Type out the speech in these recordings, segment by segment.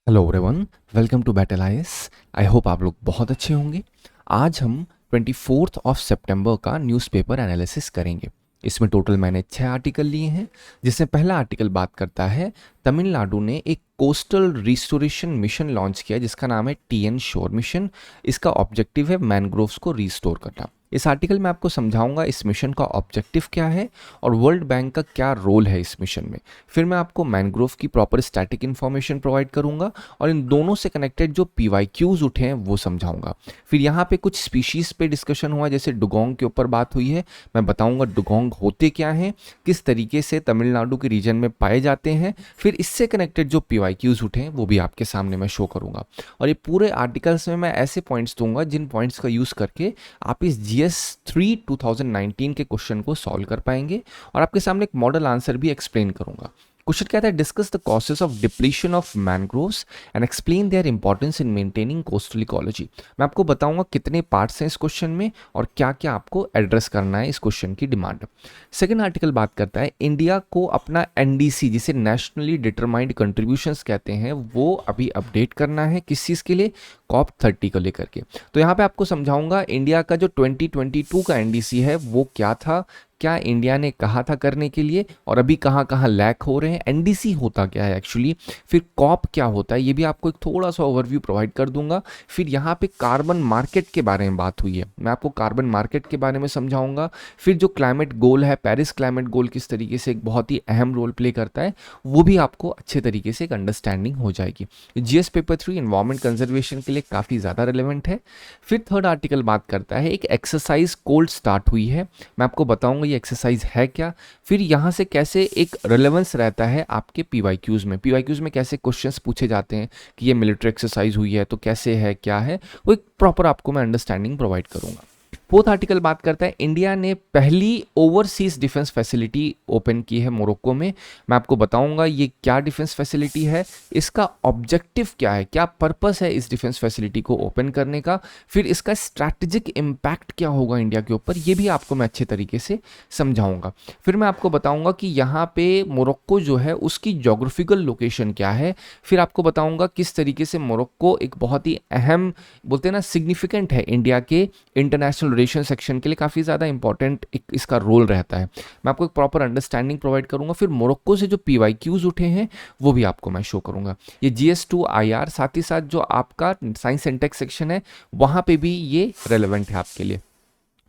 Hello everyone, welcome to battle IAS. I hope आप लोग बहुत अच्छे होंगे। आज हम 24 ऑफ सितंबर का न्यूज़पेपर एनालिसिस करेंगे। इसमें टोटल मैंने 6 आर्टिकल लिए हैं, जिसमें पहला आर्टिकल बात करता है तमिलनाडु ने एक कोस्टल रिस्टोरेशन मिशन लॉन्च किया जिसका नाम है टीएन शोर मिशन। इसका ऑब्जेक्टिव है मैनग्रोव्स को रिस्टोर करना। इस आर्टिकल में आपको समझाऊंगा इस मिशन का ऑब्जेक्टिव क्या है और वर्ल्ड बैंक का क्या रोल है इस मिशन में। फिर मैं आपको मैनग्रोव की प्रॉपर स्टैटिक इन्फॉर्मेशन प्रोवाइड करूंगा और इन दोनों से कनेक्टेड जो पीवाईक्यूज उठे हैं वो समझाऊंगा। फिर यहाँ पे कुछ स्पीशीज पे डिस्कशन हुआ, जैसे डुगोंग के ऊपर बात हुई है। मैं बताऊंगा डुगोंग होते क्या हैं, किस तरीके से तमिलनाडु के रीजन में पाए जाते हैं। फिर इससे कनेक्टेड जो पीवाईक्यूज उठे हैं वो भी आपके सामने मैं शो करूंगा। और ये पूरे आर्टिकल्स में मैं ऐसे पॉइंट्स दूंगा जिन पॉइंट्स का यूज करके आप इस GS3 2019 के क्वेश्चन को सॉल्व कर पाएंगे और आपके सामने एक मॉडल आंसर भी एक्सप्लेन करूंगा। क्वेश्चन कहता है discuss the causes of depletion of mangroves and explain their importance in maintaining coastal ecology. मैं आपको बताऊंगा कितने पार्ट्स हैं इस क्वेश्चन में और क्या क्या आपको एड्रेस करना है इस क्वेश्चन की डिमांड। सेकंड आर्टिकल बात करता है इंडिया को अपना एनडीसी जिसे नेशनली डिटरमाइंड कंट्रीब्यूशंस कहते हैं वो अभी अपडेट करना है। किस चीज़ के लिए? COP30 को लेकर के। तो यहाँ पे आपको समझाऊंगा इंडिया का जो 2022 का एनडीसी है वो क्या था, क्या इंडिया ने कहा था करने के लिए और अभी कहाँ कहाँ लैक हो रहे हैं, एनडीसी होता क्या है एक्चुअली, फिर कॉप क्या होता है, ये भी आपको एक थोड़ा सा ओवरव्यू प्रोवाइड कर दूंगा। फिर यहाँ पे कार्बन मार्केट के बारे में बात हुई है, मैं आपको कार्बन मार्केट के बारे में समझाऊंगा। फिर जो क्लाइमेट गोल है, पेरिस क्लाइमेट गोल किस तरीके से एक बहुत ही अहम रोल प्ले करता है, वो भी आपको अच्छे तरीके से एक अंडरस्टैंडिंग हो जाएगी। जीएस पेपर 3 एनवायरमेंट कंजर्वेशन के लिए काफ़ी ज़्यादा रिलेवेंट है। फिर थर्ड आर्टिकल बात करता है एक एक्सरसाइज कोल्ड स्टार्ट हुई है, मैं आपको बताऊंगा ये एक्सरसाइज है क्या। फिर यहाँ से कैसे एक रिलेवेंस रहता है आपके पीवाईक्यूज में कैसे क्वेश्चंस पूछे जाते हैं कि ये मिलिट्री एक्सरसाइज हुई है तो कैसे है क्या है, वो एक प्रॉपर आपको मैं अंडरस्टैंडिंग प्रोवाइड करूंगा। फोर्थ आर्टिकल बात करता है इंडिया ने पहली ओवरसीज डिफेंस फैसिलिटी ओपन की है मोरक्को में। मैं आपको बताऊंगा ये क्या डिफेंस फैसिलिटी है, इसका ऑब्जेक्टिव क्या है, क्या पर्पस है इस डिफेंस फैसिलिटी को ओपन करने का। फिर इसका स्ट्रैटेजिक इम्पैक्ट क्या होगा इंडिया के ऊपर, ये भी आपको मैं अच्छे तरीके से समझाऊंगा। फिर मैं आपको बताऊंगा कि यहाँ पे मोरक्को जो है उसकी जोग्राफिकल लोकेशन क्या है। फिर आपको बताऊंगा किस तरीके से मोरक्को एक बहुत ही अहम, बोलते हैं ना, सिग्निफिकेंट है इंडिया के इंटरनेशनल रिलेशन सेक्शन के लिए, काफ़ी ज़्यादा इंपॉर्टेंट एक इसका रोल रहता है। मैं आपको एक प्रॉपर अंडरस्टैंडिंग प्रोवाइड करूंगा। फिर मोरक्को से जो पीवाईक्यूज उठे हैं वो भी आपको मैं शो करूंगा। ये GS2 IR, साथ ही साथ जो आपका साइंस एंड टेक सेक्शन है वहाँ पे भी ये रेलेवेंट है आपके लिए।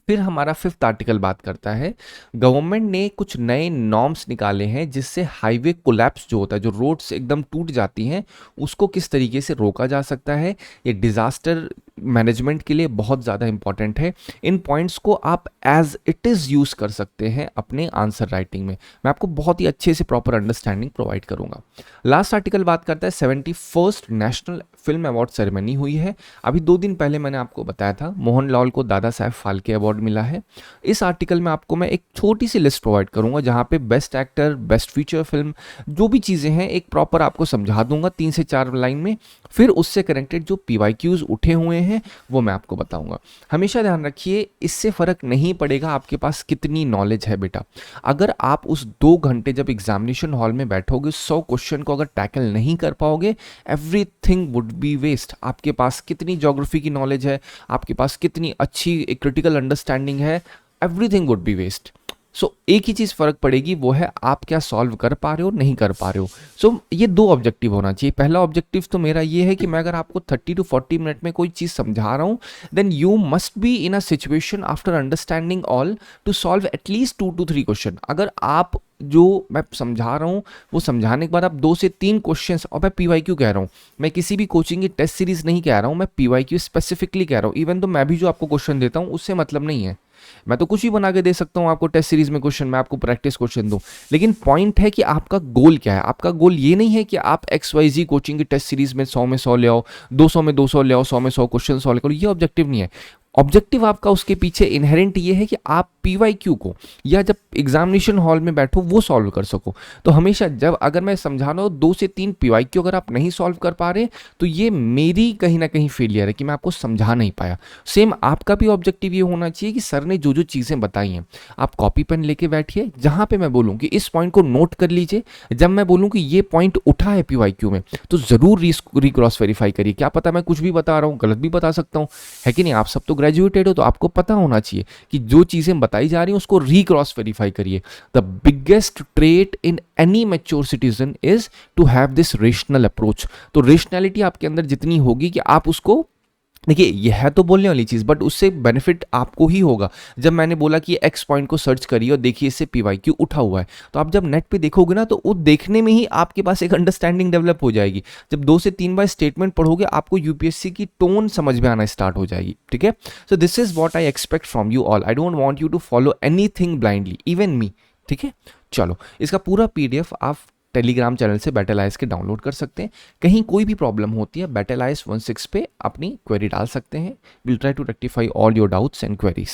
फिर हमारा फिफ्थ आर्टिकल बात करता है गवर्नमेंट ने कुछ नए नॉर्म्स निकाले हैं जिससे हाईवे कोलैप्स जो होता है, जो रोड्स एकदम टूट जाती हैं, उसको किस तरीके से रोका जा सकता है। ये डिज़ास्टर मैनेजमेंट के लिए बहुत ज़्यादा इंपॉर्टेंट है। इन पॉइंट्स को आप एज इट इज़ यूज़ कर सकते हैं अपने आंसर राइटिंग में। मैं आपको बहुत ही अच्छे से प्रॉपर अंडरस्टैंडिंग प्रोवाइड करूंगा। लास्ट आर्टिकल बात करता है 71st national film award ceremony हुई है। अभी 2 दिन पहले मैंने आपको बताया था मोहनलाल को दादा साहब फाल्के अवार्ड मिला है। इस आर्टिकल में आपको मैं एक छोटी सी लिस्ट प्रोवाइड करूंगा जहां पे best actor, best feature film, जो भी चीज़ें हैं एक प्रॉपर आपको समझा दूंगा 3 से 4 लाइन में। फिर उससे कनेक्टेड जो पीवाईक्यूज उठे हुए हैं वो मैं आपको बताऊंगा। हमेशा ध्यान रखिए इससे फ़र्क नहीं पड़ेगा आपके पास कितनी नॉलेज है बेटा। अगर आप उस 2 घंटे जब एग्जामिनेशन हॉल में बैठोगे 100 क्वेश्चन को अगर टैकल नहीं कर पाओगे, एवरीथिंग वुड बी वेस्ट। आपके पास कितनी ज्योग्राफी की नॉलेज है, आपके पास कितनी अच्छी क्रिटिकल अंडरस्टैंडिंग है, एवरीथिंग वुड बी वेस्ट। सो एक ही चीज़ फ़र्क पड़ेगी, वो है आप क्या सॉल्व कर पा रहे हो, नहीं कर पा रहे हो। सो ये 2 ऑब्जेक्टिव होना चाहिए। पहला ऑब्जेक्टिव तो मेरा ये है कि मैं अगर आपको 30 to 40 मिनट में कोई चीज़ समझा रहा हूँ, then you must be in a situation after understanding all to solve at least 2 to 3 question. अगर आप जो मैं समझा रहा हूँ वो समझाने के बाद आप 2 से 3 क्वेश्चंस, और मैं पीवाईक्यू कह रहा हूँ, मैं किसी भी कोचिंग की टेस्ट सीरीज नहीं कह रहा हूँ, मैं पीवाईक्यू स्पेसिफिकली कह रहा हूँ। इवन तो मैं भी जो आपको क्वेश्चन देता हूँ उससे मतलब नहीं है, मैं तो कुछ भी बना के दे सकता हूँ आपको टेस्ट सीरीज में क्वेश्चन, मैं आपको प्रैक्टिस क्वेश्चन दूं। लेकिन पॉइंट है कि आपका गोल क्या है। आपका गोल ये नहीं है कि आप XYZ कोचिंग की टेस्ट सीरीज में 100 में 100 ले आओ, 200 में 200 ले आओ, 100 में 100 क्वेश्चन सॉल्व करो, ये ऑब्जेक्टिव नहीं है। ऑब्जेक्टिव आपका उसके पीछे इनहेरेंट ये है कि आप PYQ को या जब एग्जामिनेशन हॉल में बैठो वो सॉल्व कर सको। तो हमेशा जब अगर मैं समझा रहा हूँ 2 से 3 PYQ अगर आप नहीं सॉल्व कर पा रहे तो ये मेरी कहीं ना कहीं फेलियर है कि मैं आपको समझा नहीं पाया। सेम आपका भी ऑब्जेक्टिव ये होना चाहिए कि सर ने जो जो चीज़ें बताई हैं आप कॉपी पेन लेके बैठिए, जहाँ पे मैं बोलूँ कि इस पॉइंट को नोट कर लीजिए, जब मैं बोलूँ कि ये पॉइंट उठा है PYQ में तो ज़रूर क्रॉस वेरीफाई करिए। क्या पता मैं कुछ भी बता रहा हूँ, गलत भी बता सकता हूँ, है कि नहीं। आप सब तो ग्रेजुएटेड हो तो आपको पता होना चाहिए कि जो चीज़ें बताई जा रही हैं उसको क्रॉस वेरीफाई करिए। The biggest trait in any mature citizen is to have this rational approach. तो रेशनैलिटी आपके अंदर जितनी होगी कि आप उसको देखिए, यह है तो बोलने वाली चीज़ बट उससे बेनिफिट आपको ही होगा। जब मैंने बोला कि एक्स पॉइंट को सर्च करिए और देखिए इससे PYQ उठा हुआ है, तो आप जब नेट पे देखोगे ना तो वो देखने में ही आपके पास एक अंडरस्टैंडिंग डेवलप हो जाएगी। जब 2 से 3 बार स्टेटमेंट पढ़ोगे आपको UPSC की टोन समझ में आना स्टार्ट हो जाएगी, ठीक है। So this is what I expect from you all. I don't want you to follow anything blindly, even me, ठीक है। चलो, इसका पूरा PDF आप टेलीग्राम चैनल से बैटल के डाउनलोड कर सकते हैं। कहीं कोई भी प्रॉब्लम होती है बैटल 16 पे अपनी क्वेरी डाल सकते हैं। Will try to rectify all your doubts and queries.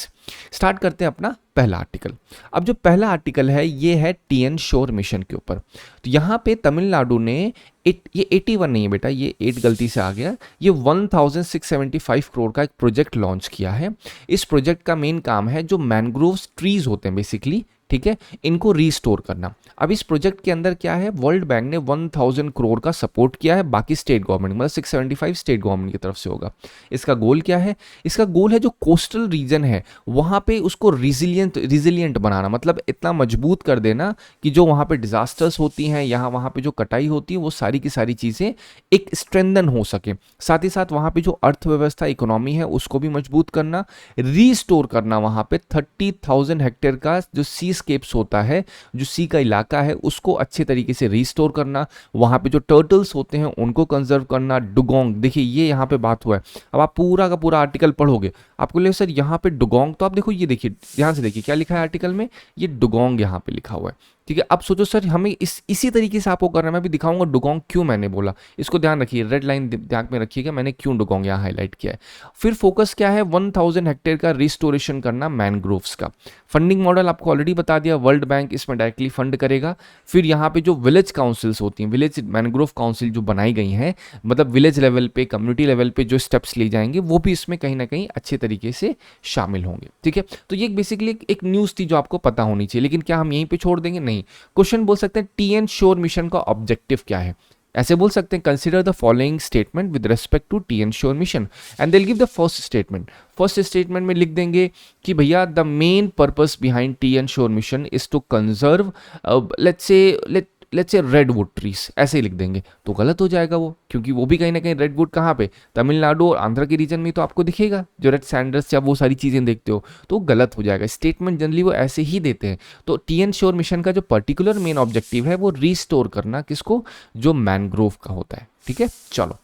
Start करते हैं अपना पहला आर्टिकल। अब जो पहला आर्टिकल है ये है TN श्योर मिशन के ऊपर। तो यहाँ पे तमिलनाडु ने ये 81 नहीं है बेटा, ये 8 गलती से आ गया, ये 1675 करोड़ का एक प्रोजेक्ट लॉन्च किया है। इस प्रोजेक्ट का मेन काम है जो मैनग्रोव ट्रीज होते हैं बेसिकली, ठीक है, इनको रीस्टोर करना। अब इस प्रोजेक्ट के अंदर क्या है, वर्ल्ड बैंक ने 1000 करोड़ का सपोर्ट किया है, बाकी स्टेट गवर्नमेंट मतलब 675 स्टेट गवर्नमेंट की तरफ से होगा। इसका गोल क्या है, इसका गोल है जो कोस्टल रीजन है वहाँ पे उसको रिजिलियंट बनाना, मतलब इतना मजबूत कर देना कि जो वहाँ पे डिजास्टर्स होती हैं या वहाँ पे जो कटाई होती है वो सारी की सारी चीज़ें एक स्ट्रेंथन हो सके। साथ ही साथ वहाँ पे जो अर्थव्यवस्था इकोनॉमी है उसको भी मजबूत करना, रीस्टोर करना। वहाँ पे 30,000 हेक्टेयर का जो सी स्केप्स होता है, जो सी का इलाका है, उसको अच्छे तरीके से रीस्टोर करना। वहाँ पे जो टर्टल्स होते हैं उनको कंजर्व करना। डुगोंग, देखिए ये यहाँ पे बात हुआ है। अब आप पूरा का पूरा आर्टिकल पढ़ोगे आपको लगेगा सर यहाँ पे डुगोंग, तो आप देखो ये देखिए ध्यान से देखिए क्या लिखा है आर्टिकल में, ये डुगोंग यहाँ पे लिखा हुआ है, ठीक है। अब सोचो सर हमें इसी तरीके से आपको करना है। मैं भी दिखाऊंगा डुगोंग क्यों मैंने बोला, इसको ध्यान रखिए, रेड लाइन ध्यान में रखिएगा मैंने क्यों डुगोंग यहाँ हाईलाइट किया है। फिर फोकस क्या है, 1000 हेक्टेयर का रिस्टोरेशन करना मैनग्रोव्स का। फंडिंग मॉडल आपको ऑलरेडी बता दिया, वर्ल्ड बैंक इसमें डायरेक्टली फंड करेगा। फिर यहाँ पे जो विलेज काउंसिल्स होती हैं, विलेज मैनग्रोव काउंसिल जो बनाई गई हैं, मतलब विलेज लेवल पे, कम्युनिटी लेवल पे जो स्टेप्स लिए जाएंगे वो भी इसमें कहीं ना कहीं अच्छे तरीके से शामिल होंगे, ठीक है। तो ये बेसिकली एक न्यूज़ थी जो आपको पता होनी चाहिए, लेकिन क्या हम यहीं पे छोड़ देंगे, नहीं। क्वेश्चन बोल सकते हैं TN श्योर मिशन का ऑब्जेक्टिव क्या है, ऐसे बोल सकते हैं, consider the following statement with respect to TN shore mission and they will give the first statement. First statement में लिख देंगे कि भैया the main purpose behind TN shore mission is to conserve let's say redwood trees, ऐसे ही लिख देंगे तो गलत हो जाएगा वो, क्योंकि वो भी कहीं ना कहीं रेडवुड कहाँ पे, तमिलनाडु और आंध्र के रीजन में तो आपको दिखेगा जो रेड सैंडर्स या वो सारी चीज़ें देखते हो, तो गलत हो जाएगा। स्टेटमेंट जनरली वो ऐसे ही देते हैं। तो TN श्योर मिशन का जो पर्टिकुलर मेन ऑब्जेक्टिव है वो रीस्टोर करना, किसको, जो मैनग्रोव का होता है, ठीक है। चलो,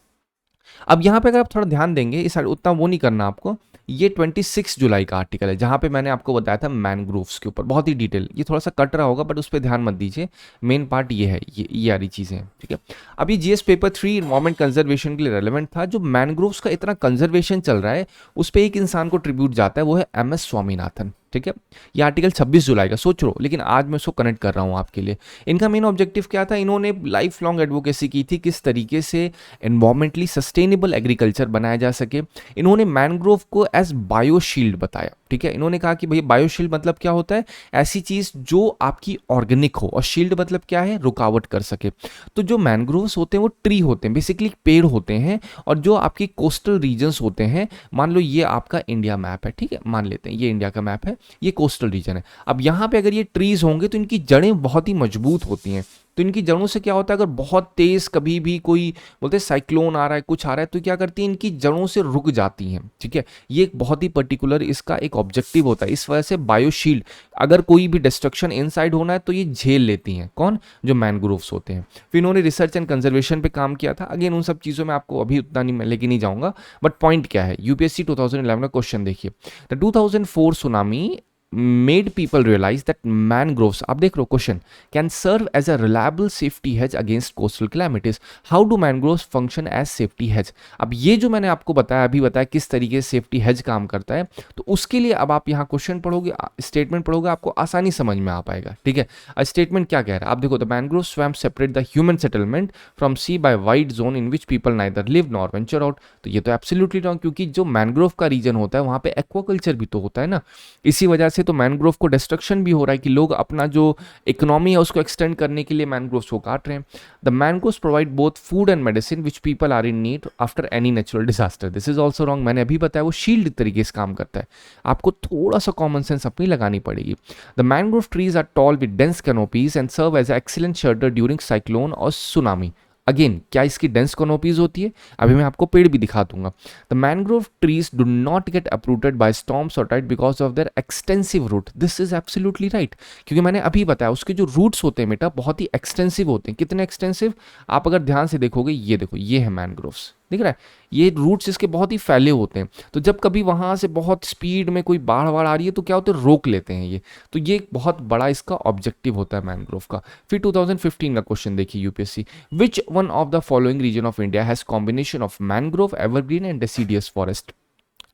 अब यहाँ पे अगर आप थोड़ा ध्यान देंगे, इस उतना वो नहीं करना आपको, ये 26 जुलाई का आर्टिकल है जहाँ पे मैंने आपको बताया था मैनग्रोव्स के ऊपर बहुत ही डिटेल। ये थोड़ा सा कट रहा होगा बट उस पर ध्यान मत दीजिए, मेन पार्ट ये है, ये सारी चीज़ें हैं, ठीक है। अब ये GS पेपर 3 इन्वायरमेंट कंजर्वेशन के लिए रेलेवेंट था। जो मैनग्रोव्स का इतना कंजर्वेशन चल रहा है उस पर एक इंसान को ट्रिब्यूट जाता है, वो है MS स्वामीनाथन, ठीक है। ये आर्टिकल 26 जुलाई का, सोच लो, लेकिन आज मैं उसको कनेक्ट कर रहा हूँ आपके लिए। इनका मेन ऑब्जेक्टिव क्या था, इन्होंने लाइफ लॉन्ग एडवोकेसी की थी किस तरीके से एनवायरमेंटली सस्टेनेबल एग्रीकल्चर बनाया जा सके। इन्होंने मैनग्रोव को एज बायोशील्ड बताया, ठीक है। इन्होंने कहा कि भैया बायोशील्ड मतलब क्या होता है, ऐसी चीज़ जो आपकी ऑर्गेनिक हो, और शील्ड मतलब क्या है, रुकावट कर सके। तो जो मैनग्रोव्स होते हैं वो ट्री होते हैं, बेसिकली पेड़ होते हैं, और जो आपकी कोस्टल रीजन्स होते हैं, मान लो ये आपका इंडिया मैप है, ठीक है, मान लेते हैं ये इंडिया का मैप है, ये कोस्टल रीजन है। अब यहाँ पे अगर ये ट्रीज होंगे तो इनकी जड़ें बहुत ही मजबूत होती हैं। तो इनकी जड़ों से क्या होता है, अगर बहुत तेज कभी भी कोई बोलते हैं साइक्लोन आ रहा है, कुछ आ रहा है, तो क्या करती है, इनकी जड़ों से रुक जाती हैं, ठीक है। ये एक बहुत ही पर्टिकुलर इसका एक ऑब्जेक्टिव होता है। इस वजह से बायोशील्ड, अगर कोई भी डिस्ट्रक्शन इनसाइड होना है तो ये झेल लेती हैं, कौन, जो मैनग्रोव्स होते हैं। फिर इन्होंने रिसर्च एंड कंजर्वेशन पे काम किया था। अगेन उन सब चीज़ों में आपको अभी उतना नहीं लेके नहीं जाऊंगा, बट पॉइंट क्या है, UPSC 2011 का क्वेश्चन देखिए, the 2004 tsunami made people realize that mangroves, आप देख रहे हो question, can serve as a reliable safety hedge against coastal calamities. How do mangroves function as safety hedge? अब ये जो मैंने आपको बताया, अभी बताया किस तरीके से सेफ्टी हेज काम करता है, तो उसके लिए अब आप यहाँ क्वेश्चन पढ़ोगे, स्टेटमेंट पढ़ोगे, आपको आसानी समझ में आ पाएगा, ठीक है। स्टेटमेंट क्या कह रहा है, आप देखो, the mangrove swamp separate the human settlement from sea by wide zone in which people neither live nor venture out. तो ये तो एब्सोल्युटली रॉन्ग, क्योंकि जो मैनग्रोव का रीजन होता है वहाँ पे एक्वाकल्चर भी तो होता है ना, इसी वजह से तो मैनग्रोव को डिस्ट्रक्शन भी हो रहा है कि लोग अपना जो इकोनॉमी है उसको एक्सटेंड करने के लिए मैनग्रोव्स को काट रहे हैं। The mangroves provide both food and medicine which people are in need after any natural disaster. This is also wrong, मैंने अभी बताया वो शील्ड तरीके से काम करता है, आपको थोड़ा सा कॉमन सेंस अपनी लगानी पड़ेगी। The mangrove trees are tall with dense canopies and serve as excellent shelter during cyclone और सुनामी। अगेन, क्या इसकी डेंस कैनोपीज होती है, अभी मैं आपको पेड़ भी दिखा दूंगा। The mangrove trees do not get uprooted by storms और tide because of their extensive root. This is absolutely right, क्योंकि मैंने अभी बताया उसके जो रूट्स होते हैं बेटा बहुत ही एक्सटेंसिव होते हैं। कितने एक्सटेंसिव, आप अगर ध्यान से देखोगे, ये देखो, ये है मैनग्रोव्स, दिख रहा है, ये रूट्स इसके बहुत ही फैले होते हैं। तो जब कभी वहां से बहुत स्पीड में कोई बाढ़ वाढ़ आ रही है तो क्या होता है, रोक लेते हैं ये। तो ये एक बहुत बड़ा इसका ऑब्जेक्टिव होता है मैनग्रोव का। फिर 2015 का क्वेश्चन देखिए UPSC, which one of the following region of India has combination of mangrove, evergreen and deciduous forest.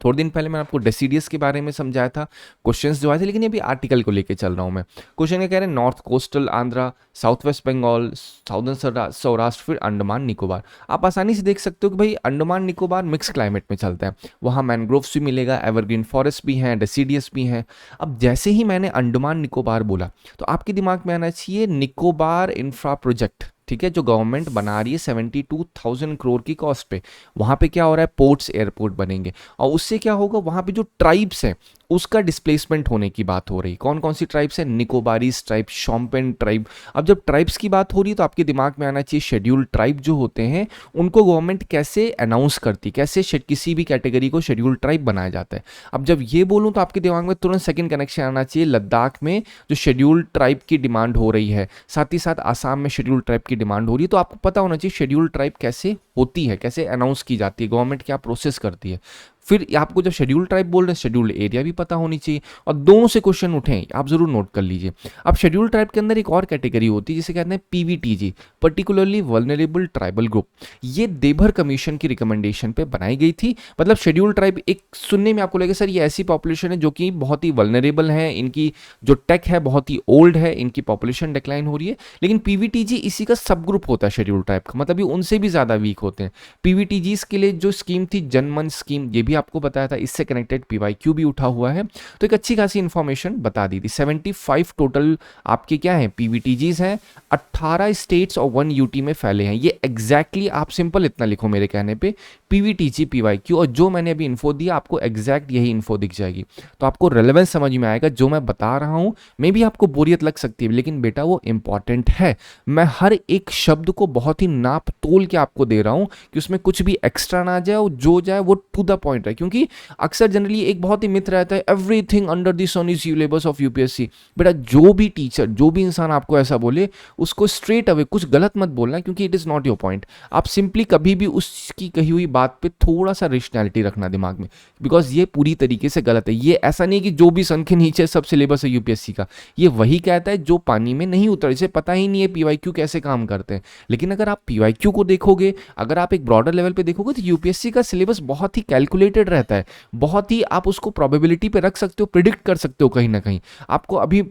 थोड़े दिन पहले मैंने आपको डेसिडियस के बारे में समझाया था, क्वेश्चंस जो आए थे, लेकिन ये भी आर्टिकल को लेके चल रहा हूँ मैं। क्वेश्चन क्या कह रहे हैं, north coastal Andhra, south west Bengal, southern Saurashtra, फिर अंडमान निकोबार। आप आसानी से देख सकते हो कि भाई अंडमान निकोबार मिक्स क्लाइमेट में चलता है, वहाँ मैनग्रोव्स भी मिलेगा, एवरग्रीन फॉरेस्ट भी हैं, डेसिडियस भी हैं। अब जैसे ही मैंने अंडमान निकोबार बोला तो आपके दिमाग में आना चाहिए निकोबार इंफ्रा प्रोजेक्ट, ठीक है, जो गवर्नमेंट बना रही है 72,000 करोड़ की कॉस्ट पे। वहाँ पे क्या हो रहा है, पोर्ट्स, एयरपोर्ट बनेंगे, और उससे क्या होगा, वहाँ पे जो ट्राइब्स हैं उसका डिस्प्लेसमेंट होने की बात हो रही। कौन कौन सी ट्राइब्स है, निकोबारीज ट्राइब, शॉम्पेन ट्राइब। अब जब ट्राइब्स की बात हो रही है तो आपके दिमाग में आना चाहिए शेड्यूल्ड ट्राइब जो होते हैं उनको गवर्नमेंट कैसे अनाउंस करती, कैसे किसी भी कैटेगरी को शेड्यूल्ड ट्राइब बनाया जाता है। अब जब ये बोलूँ तो आपके दिमाग में तुरंत सेकंड कनेक्शन आना चाहिए, लद्दाख में जो शेड्यूल्ड ट्राइब की डिमांड हो रही है, साथ ही साथ आसाम में शेड्यूल्ड ट्राइब की डिमांड हो रही है। तो आपको पता होना चाहिए शेड्यूल्ड ट्राइब कैसे होती है, कैसे अनाउंस की जाती है, गवर्नमेंट क्या प्रोसेस करती है। फिर आपको जब शेड्यूल्ड ट्राइब बोल रहे हैं, शेड्यूल्ड एरिया भी पता होनी चाहिए, और दोनों से क्वेश्चन उठे, आप जरूर नोट कर लीजिए। अब शेड्यूल्ड ट्राइब के अंदर एक और कैटेगरी होती है जिसे कहते हैं PVTG, particularly vulnerable tribal group. ये देभर कमीशन की रिकमेंडेशन पे बनाई गई थी। मतलब शेड्यूल्ड ट्राइब एक सुनने में आपको लगेगा सर ये ऐसी पॉपुलेशन है जो कि बहुत ही वल्नरेबल है, इनकी जो टेक है बहुत ही ओल्ड है, इनकी पॉपुलेशन डिक्लाइन हो रही है, लेकिन पीवीटीजी इसी का सब ग्रुप होता है शेड्यूल्ड ट्राइब का, मतलब ये उनसे भी ज्यादा वीक होते हैं। पीवीटीजीज के लिए जो स्कीम थी जनमन स्कीम, ये भी आपको बताया था, इससे कनेक्टेड पीवाईक्यू भी उठा हुआ है, तो एक अच्छी खासी इंफॉर्मेशन बता दी थी। 75 टोटल आपके क्या है, पीवीटीजीज हैं, 18 स्टेट्स और 1 यूटी में फैले हैं। ये एग्जैक्टली आप सिंपल इतना लिखो मेरे कहने पे, पीवीटीजी पीवाईक्यू, और जो मैंने अभी इन्फो दिया आपको एग्जैक्ट यही इन्फो दिख जाएगी, तो आपको रेलेवेंस समझ में आएगा। जो मैं बता रहा हूं मे भी आपको बोरियत लग सकती है, लेकिन बेटा वो इंपॉर्टेंट है। मैं हर एक शब्द को बहुत ही नाप तोल के आपको दे रहा हूं कि उसमें कुछ भी एक्स्ट्रा ना जाए, और जो जाए वो टू द पॉइंट रहे, क्योंकि अक्सर जनरली एक बहुत ही मिथ रहता है, everything under the sun is syllabus of UPSC. बेटा जो भी टीचर, जो भी इंसान आपको ऐसा बोले, उसको स्ट्रेट अवे कुछ गलत मत बोलना, क्योंकि it is not your point. आप सिंपली कभी भी उसकी कही हुई बात पे थोड़ा सा रेशनैलिटी रखना दिमाग में, बिकॉज ये पूरी तरीके से गलत है। ये ऐसा नहीं कि जो भी सन के नीचे सब सिलेबस है यूपीएससी का, ये वही कहता है जो पानी में नहीं उतर, इसे पता ही नहीं है पीवाईक्यू कैसे काम करते हैं। लेकिन अगर आप पीवाईक्यू को देखोगे, अगर आप एक ब्रॉडर लेवल पे देखोगे, तो यूपीएससी का सिलेबस बहुत ही कैलकुलेटेड रहता है, बहुत ही आप उसको प्रोबेबिलिटी पे रख सकते हो, प्रिडिक्ट कर सकते हो कहीं ना कहीं। आपको अभी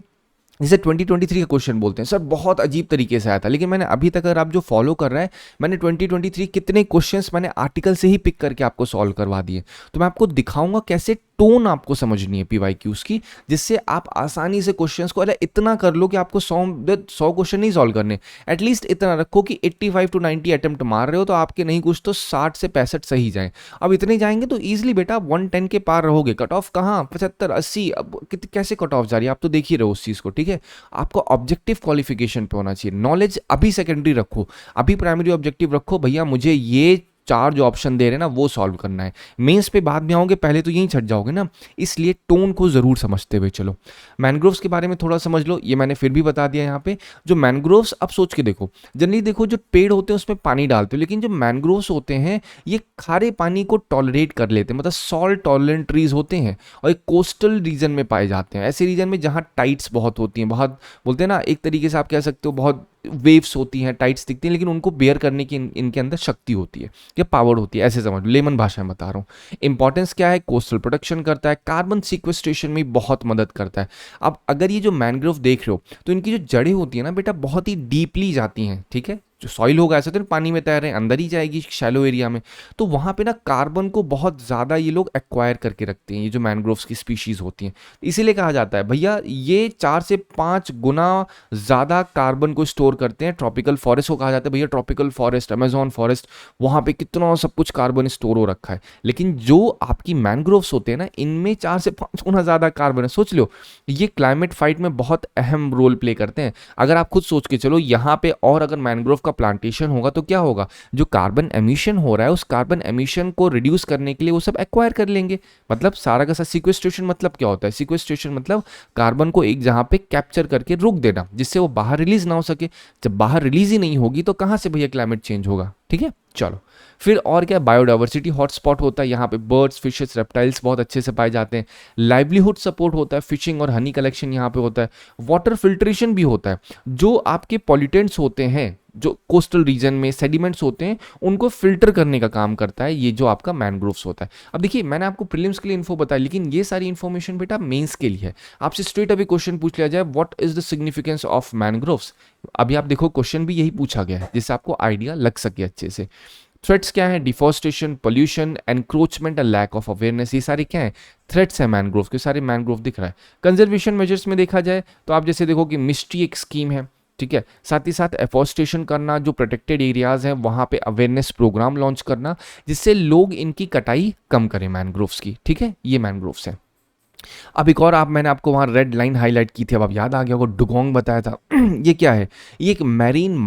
जैसे 2023 का क्वेश्चन बोलते हैं, सर बहुत अजीब तरीके से आया था, लेकिन मैंने अभी तक, अगर आप जो फॉलो कर रहे हैं, मैंने 2023 कितने क्वेश्चंस मैंने आर्टिकल से ही पिक करके आपको सॉल्व करवा दिए। तो मैं आपको दिखाऊंगा कैसे टोन आपको समझनी है पीवाईक्यूज की, जिससे आप आसानी से क्वेश्चंस को, अरे इतना कर लो कि आपको 100 क्वेश्चन नहीं सॉल्व करने, एटलीस्ट इतना रखो कि 85 to 90 अटेम्प्ट मार रहे हो तो आपके नहीं कुछ तो 60 से 65 सही जाएं। अब इतने जाएंगे तो ईजिली बेटा 110 के पार रहोगे। कट ऑफ कहाँ, 75 80, अब कैसे कट ऑफ जा रही है, आप तो देख ही रहे हो उस चीज़ को, ठीक है। आपको ऑब्जेक्टिव क्वालिफिकेशन पे होना चाहिए। नॉलेज अभी सेकेंडरी रखो, अभी प्राइमरी ऑब्जेक्टिव रखो, भैया मुझे ये चार जो ऑप्शन दे रहे हैं ना वो सॉल्व करना है। मेंस पे बाद में आओगे, पहले तो यहीं छट जाओगे ना, इसलिए टोन को जरूर समझते हुए चलो। मैनग्रोव्स के बारे में थोड़ा समझ लो, ये मैंने फिर भी बता दिया यहाँ पे। जो मैनग्रोव्स, अब सोच के देखो, जनरली देखो जो पेड़ होते हैं उसमें पानी डालते हो, लेकिन जो मैनग्रोव्स होते हैं ये खारे पानी को टॉलरेट कर लेते हैं, मतलब सॉल्ट टॉलरेंट ट्रीज होते हैं, और एक कोस्टल रीजन में पाए जाते हैं, ऐसे रीजन में जहाँ टाइड्स बहुत होती हैं, बहुत बोलते हैं ना, एक तरीके से आप कह सकते हो बहुत वेव्स होती हैं, टाइड्स दिखती हैं, लेकिन उनको बेयर करने की इनके अंदर शक्ति होती है या पावर होती है, ऐसे समझ लो, लेमन भाषा में बता रहा हूँ। इंपॉर्टेंस क्या है, कोस्टल प्रोटेक्शन करता है, कार्बन सीक्वेस्ट्रेशन में बहुत मदद करता है। अब अगर ये जो मैनग्रोव देख रहे हो तो इनकी जो जड़ें होती है ना बेटा, बहुत ही डीपली जाती हैं, ठीक है, जो सॉइल होगा ऐसे तो पानी में तैर रहे हैं, अंदर ही जाएगी शैलो एरिया में, तो वहाँ पे ना कार्बन को बहुत ज़्यादा ये लोग एक्वायर करके रखते हैं, ये जो मैनग्रोव्स की स्पीशीज़ होती हैं। इसीलिए कहा जाता है भैया ये 4 से 5 गुना ज़्यादा कार्बन को स्टोर करते हैं। ट्रॉपिकल फॉरेस्ट को कहा जाता है भैया ट्रॉपिकल फॉरेस्ट, अमेजॉन फॉरेस्ट, वहाँ पे कितना सब कुछ कार्बन स्टोर हो रखा है, लेकिन जो आपकी मैनग्रोव्स होते हैं ना इनमें 4 से 5 गुना ज़्यादा कार्बन है। सोच लो, ये क्लाइमेट फाइट में बहुत अहम रोल प्ले करते हैं। अगर आप खुद सोच के चलो, यहाँ पे और अगर मैनग्रोव का प्लांटेशन होगा तो क्या होगा, जो कार्बन एमिशन हो रहा है उस कार्बन एमिशन को रिड्यूस करने के लिए वो सब एक्वायर कर लेंगे। मतलब सारा का सारा सिक्वेस्ट्रेशन मतलब क्या होता है, सिक्वेस्ट्रेशन मतलब कार्बन को एक जहां पे कैप्चर करके रोक देना, जिससे वो बाहर रिलीज ना हो सके। जब बाहर रिलीज ही नहीं होगी तो कहां से भैया क्लाइमेट चेंज होगा, ठीक है। चलो फिर और क्या, बायोडाइवर्सिटी हॉटस्पॉट होता है, यहाँ पे बर्ड्स, फिशेस, रेप्टाइल्स बहुत अच्छे से पाए जाते हैं। लाइवलीहुड सपोर्ट होता है, फिशिंग और हनी कलेक्शन यहाँ पे होता है। वाटर फिल्ट्रेशन भी होता है, जो आपके पॉल्यूटेंट्स होते हैं, जो कोस्टल रीजन में सेडिमेंट्स होते हैं उनको फिल्टर करने का काम करता है ये जो आपका मैनग्रोव्स होता है। अब देखिए मैंने आपको प्रीलिम्स के लिए इन्फो बताई, लेकिन ये सारी इन्फॉर्मेशन बेटा मेंस के लिए है। आपसे स्ट्रेट अभी क्वेश्चन पूछ लिया जाए, what is the significance of mangroves, अभी आप देखो क्वेश्चन भी यही पूछा गया है, जिससे आपको आइडिया लग सके अच्छे से। थ्रेट्स क्या है, deforestation, pollution, encroachment and lack of awareness, ये सारे क्या है, थ्रेट्स है मैनग्रोव के, सारे मैनग्रोव दिख रहा है। कंजर्वेशन मेजर्स में देखा जाए तो आप जैसे देखो कि मिस्ट्री एक स्कीम है, ठीक है, साथ ही साथ एफॉरेस्टेशन करना, जो प्रोटेक्टेड एरियाज हैं वहाँ पे अवेयरनेस प्रोग्राम लॉन्च करना, जिससे लोग इनकी कटाई कम करें मैनग्रोव्स की, ठीक है, ये मैनग्रोव्स है। अब एक और मैंने आपको वहाँ रेड लाइन हाईलाइट की थी, अब आप याद आ गया होगा, डुगोंग बताया था ये क्या है, ये एक मैरीन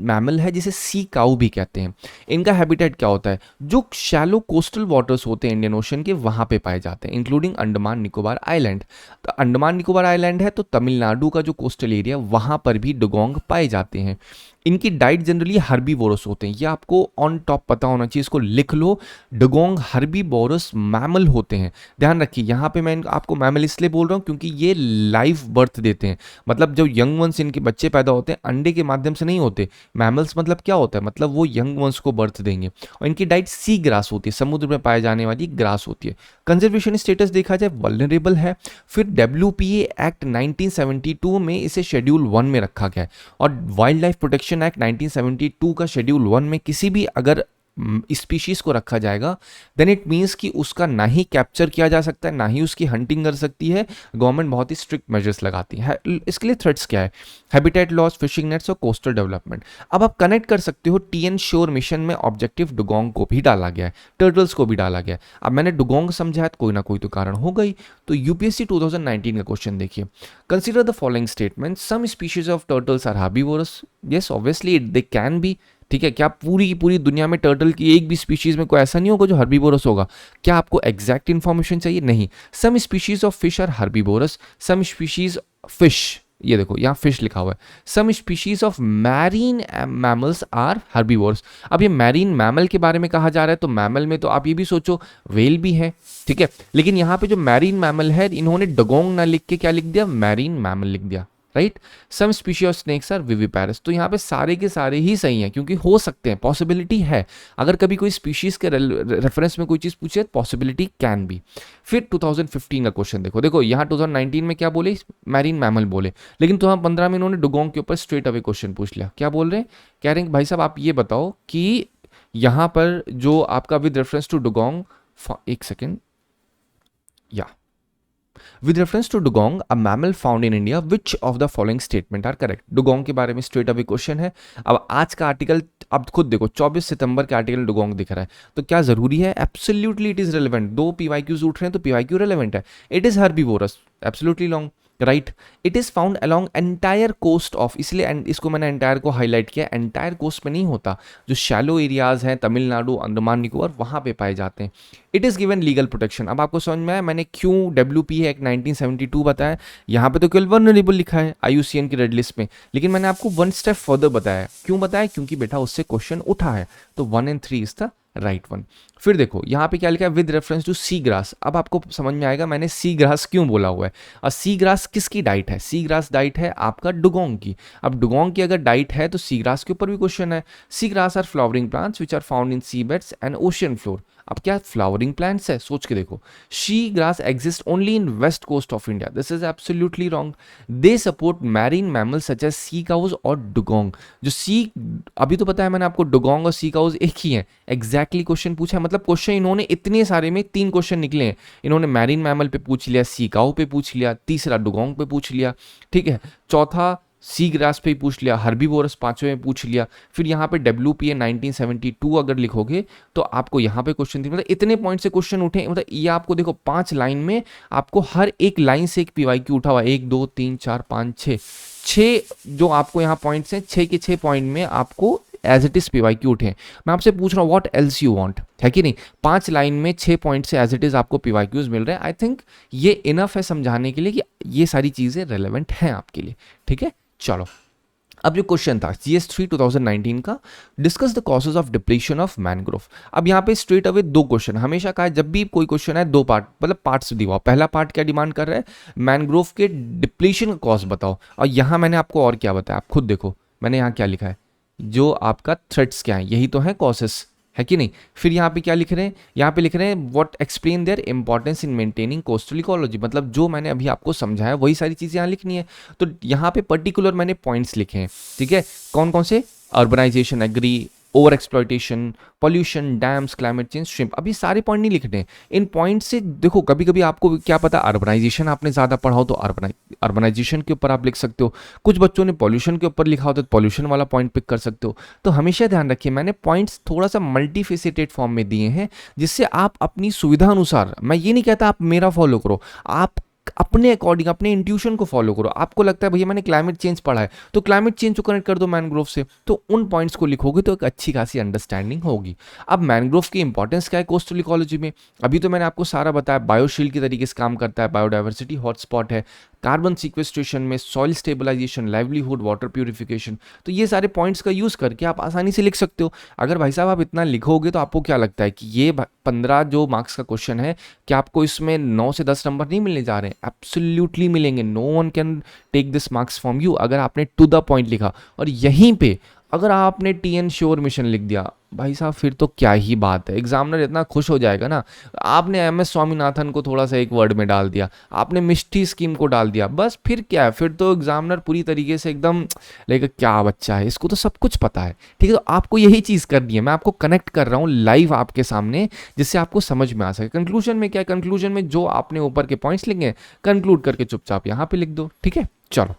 मैमल है जिसे सी काऊ भी कहते हैं। इनका हैबिटेट क्या होता है, जो शैलो कोस्टल वाटर्स होते हैं इंडियन ओशन के वहाँ पे पाए जाते हैं, इंक्लूडिंग अंडमान निकोबार आइलैंड। तो अंडमान निकोबार आइलैंड है तो तमिलनाडु का जो कोस्टल एरिया वहाँ पर भी डुगोंग पाए जाते हैं। इनकी डाइट जनरली हर्बीवोरस होते हैं, ये आपको ऑन टॉप पता होना चाहिए, इसको लिख लो, डुगोंग हर्बीवोरस मैमल होते हैं। ध्यान रखिए, यहाँ पे मैं आपको मैमल इसलिए बोल रहा हूँ क्योंकि ये लाइव बर्थ देते हैं, मतलब जो यंग वंस इनके बच्चे पैदा होते हैं अंडे के माध्यम से नहीं होते। मैमल्स मतलब क्या होता है, मतलब वो यंग वंस को बर्थ देंगे, और इनकी डाइट सी ग्रास होती है, समुद्र में पाए जाने वाली ग्रास होती है। कंजर्वेशन स्टेटस देखा जाए वल्नरेबल है। फिर WPA एक्ट 1972 में इसे शेड्यूल 1 में रखा गया है, और वाइल्ड लाइफ प्रोटेक्शन एक्ट 1972 का शेड्यूल 1 में किसी भी अगर स्पीशीज को रखा जाएगा देन इट मीन्स कि उसका ना ही कैप्चर किया जा सकता है, ना ही उसकी हंटिंग कर सकती है। गवर्नमेंट बहुत ही स्ट्रिक्ट मेजर्स लगाती है। इसके लिए थ्रेट्स क्या है, हैबिटेट लॉस, फिशिंग नेट्स और कोस्टल डेवलपमेंट। अब आप कनेक्ट कर सकते हो, TN श्योर मिशन में ऑब्जेक्टिव डुगोंग को भी डाला गया है, टर्टल्स को भी डाला गया है। अब मैंने डुगोंग समझाया तो कोई ना कोई तो कारण हो गई। तो UPSC 2019 का क्वेश्चन देखिए, consider the following statement, some species of turtles are herbivorous, yes obviously they can be, ठीक है। क्या पूरी की पूरी दुनिया में टर्टल की एक भी स्पीशीज में कोई ऐसा नहीं होगा जो हर्बीवोरस होगा? क्या आपको एग्जैक्ट इन्फॉर्मेशन चाहिए? नहीं। Some species of fish are herbivorous, some species fish, ये देखो यहाँ फिश लिखा हुआ है, some species of marine mammals are herbivorous. अब ये मैरीन मैमल के बारे में कहा जा रहा है, तो मैमल में तो आप ये भी सोचो व्हेल भी है, ठीक है, लेकिन यहाँ पे जो मैरीन मैमल है इन्होंने डुगोंग ना लिख के क्या लिख दिया, मैरीन मैमल लिख दिया, right. Some species of snakes are viviparous, तो यहाँ पे सारे के सारे ही सही हैं, क्योंकि हो सकते हैं, पॉसिबिलिटी है। अगर कभी कोई स्पीशीज के रेफरेंस में कोई चीज़ पूछे पॉसिबिलिटी कैन बी। फिर 2015 का क्वेश्चन देखो यहाँ 2019 में क्या बोले, मैरीन मैमल बोले, लेकिन 2015 में इन्होंने डुगोंग के ऊपर स्ट्रेट अवे क्वेश्चन पूछ लिया। क्या बोल रहे हैं, कह रहे हैं भाई साहब आप ये बताओ कि यहाँ पर जो आपका विद रेफरेंस टू डुगोंग, एक सेकेंड, या With reference to dugong, a mammal found in India, which of the following statement are correct? Dugong के बारे में स्ट्रेट अवे क्वेश्चन है। अब आज का आर्टिकल अब खुद देखो, 24 सितंबर के आर्टिकल डुगोंग दिख रहा है, तो क्या जरूरी है? Absolutely it is relevant. 2 PYQs उठ रहे हैं तो PYQ रेलेवेंट है। It is herbivorous, absolutely long. Right. It is found along entire coast of, इसलिए इसको मैंने एंटायर को हाईलाइट किया, एंटायर कोस्ट पे नहीं होता, जो शैलो एरियाज हैं तमिलनाडु अंडमान निकोबार वहाँ पे पाए जाते हैं। It is given legal protection. अब आपको समझ में आया मैंने क्यों WPA एक्ट 1972 बताया। यहाँ पे तो केवल वल्नरेबल लिखा है IUCN की रेड लिस्ट में, लेकिन मैंने आपको वन स्टेप फर्दर बताया। क्यों बताया? क्योंकि बेटा उससे क्वेश्चन उठा है। तो 1 and 3 is the right one. फिर देखो यहाँ पे क्या लिखा है, with reference to sea grass. अब आपको समझ में आएगा मैंने सी ग्रास क्यों बोला हुआ है। और सी ग्रास किसकी डाइट है? सी ग्रास डाइट है आपका डुगोंग की। अब डुगोंग की अगर डाइट है तो सी ग्रास के ऊपर भी क्वेश्चन है। Sea grass are flowering plants which are found in sea beds and ocean floor. अब क्या फ्लावरिंग प्लांट्स है? सोच के देखो, sea grass exist only in west coast of India. This is absolutely wrong. They support marine mammal such as sea cows और dugong. जो sea, अभी तो पता है मैंने आपको डुगोंग और सी काउज एक ही है, एग्जैक्टली क्वेश्चन पूछा है। मतलब क्वेश्चन इन्होंने इतने सारे में 3 क्वेश्चन निकले हैं। इन्होंने मैरीन मैमल पे पूछ लिया, सी काउ पे पूछ लिया, तीसरा डुगोंग पे पूछ लिया, ठीक है, चौथा सी ग्रास पे ही पूछ लिया, हर्बीवोरस पांचवें में पूछ लिया। फिर यहाँ पे WPA 1972 अगर लिखोगे तो आपको यहाँ पे क्वेश्चन थी। मतलब इतने पॉइंट से क्वेश्चन उठे, मतलब ये आपको देखो 5 लाइन में आपको हर एक लाइन से एक PYQ उठा हुआ, 1 2 3 4 5 6 जो आपको यहाँ पॉइंट्स हैं, 6 के 6 पॉइंट में आपको एज इट इज PYQ उठे। मैं आपसे पूछ रहा हूँ व्हाट एल्स यू वांट, है कि नहीं? 5 लाइन में 6 पॉइंट से एज इट इज आपको PYQs मिल रहे हैं। आई थिंक ये इनफ है समझाने के लिए कि ये सारी चीजें रेलेवेंट हैं आपके लिए, ठीक है। चलो, अब जो क्वेश्चन था CS3 2019 का, discuss the causes of depletion of mangrove. अब यहाँ पे स्ट्रेट अवे 2 क्वेश्चन, हमेशा कहा है जब भी कोई क्वेश्चन है 2 पार्ट, मतलब पार्ट्स दिया। पहला पार्ट क्या डिमांड कर रहा है, मैनग्रोव के डिप्लीशन का कॉज बताओ। और यहाँ मैंने आपको और क्या बताया, आप खुद देखो मैंने यहाँ क्या लिखा है, जो आपका थ्रेट्स क्या है, यही तो है कॉजेस, है कि नहीं। फिर यहाँ पे क्या लिख रहे हैं, यहाँ पे लिख रहे हैं what explain their importance in maintaining coastal ecology. मतलब जो मैंने अभी आपको समझाया वही सारी चीज़ें यहाँ लिखनी है। तो यहाँ पे पर्टिकुलर मैंने पॉइंट्स लिखे हैं, ठीक है। कौन कौन से? Urbanisation, agri, over exploitation, pollution, dams, climate change, shrimp. अभी सारे पॉइंट नहीं लिखने, इन पॉइंट से देखो कभी कभी आपको क्या पता, अर्बनाइजेशन आपने ज़्यादा पढ़ा हो तो अर्बनाइजेशन के ऊपर आप लिख सकते हो। कुछ बच्चों ने पॉल्यूशन के ऊपर लिखा हो तो पॉल्यूशन वाला पॉइंट पिक कर सकते हो। तो हमेशा ध्यान रखिए मैंने पॉइंट्स थोड़ा सा मल्टीफेसेटेड फॉर्म में दिए हैं, जिससे आप अपनी सुविधा अनुसार, मैं ये नहीं कहता आप मेरा फॉलो करो, आप अपने अकॉर्डिंग अपने इंट्यूशन को फॉलो करो। आपको लगता है भैया मैंने क्लाइमेट चेंज पढ़ा है तो क्लाइमेट चेंज को कनेक्ट कर दो मैनग्रोव से, तो उन पॉइंट्स को लिखोगे तो एक अच्छी खासी अंडरस्टैंडिंग होगी। अब मैनग्रोव की इंपॉर्टेंस क्या है कोस्टल इकोलॉजी में, अभी तो मैंने आपको सारा बताया। बायोशील्ड की तरीके से काम करता है, बायोडाइवर्सिटी हॉटस्पॉट है, कार्बन सीक्वेस्ट्रेशन में, soil stabilisation, livelihood, water purification. तो ये सारे पॉइंट्स का यूज़ करके आप आसानी से लिख सकते हो। अगर भाई साहब आप इतना लिखोगे तो आपको क्या लगता है कि ये 15 जो मार्क्स का क्वेश्चन है, क्या आपको इसमें 9 से 10 नंबर नहीं मिलने जा रहे हैं? एब्सोल्युटली मिलेंगे। No one can take this marks from you अगर आपने टू द पॉइंट लिखा। और यहीं पे अगर आपने TN श्योर मिशन लिख दिया भाई साहब, फिर तो क्या ही बात है, एग्जामिनर इतना खुश हो जाएगा ना। आपने MS स्वामीनाथन को थोड़ा सा एक वर्ड में डाल दिया, आपने मिष्टी स्कीम को डाल दिया, बस फिर क्या है, फिर तो एग्जामिनर पूरी तरीके से एकदम लेगा क्या बच्चा है, इसको तो सब कुछ पता है, ठीक है। तो आपको यही चीज़ करनी है, मैं आपको कनेक्ट कर रहा हूँ लाइव आपके सामने, जिससे आपको समझ में आ सके। कंक्लूजन में क्या है, कंक्लूजन में जो आपने ऊपर के पॉइंट्स लिखे हैं कंक्लूड करके चुपचाप यहाँ पे लिख दो, ठीक है। चलो,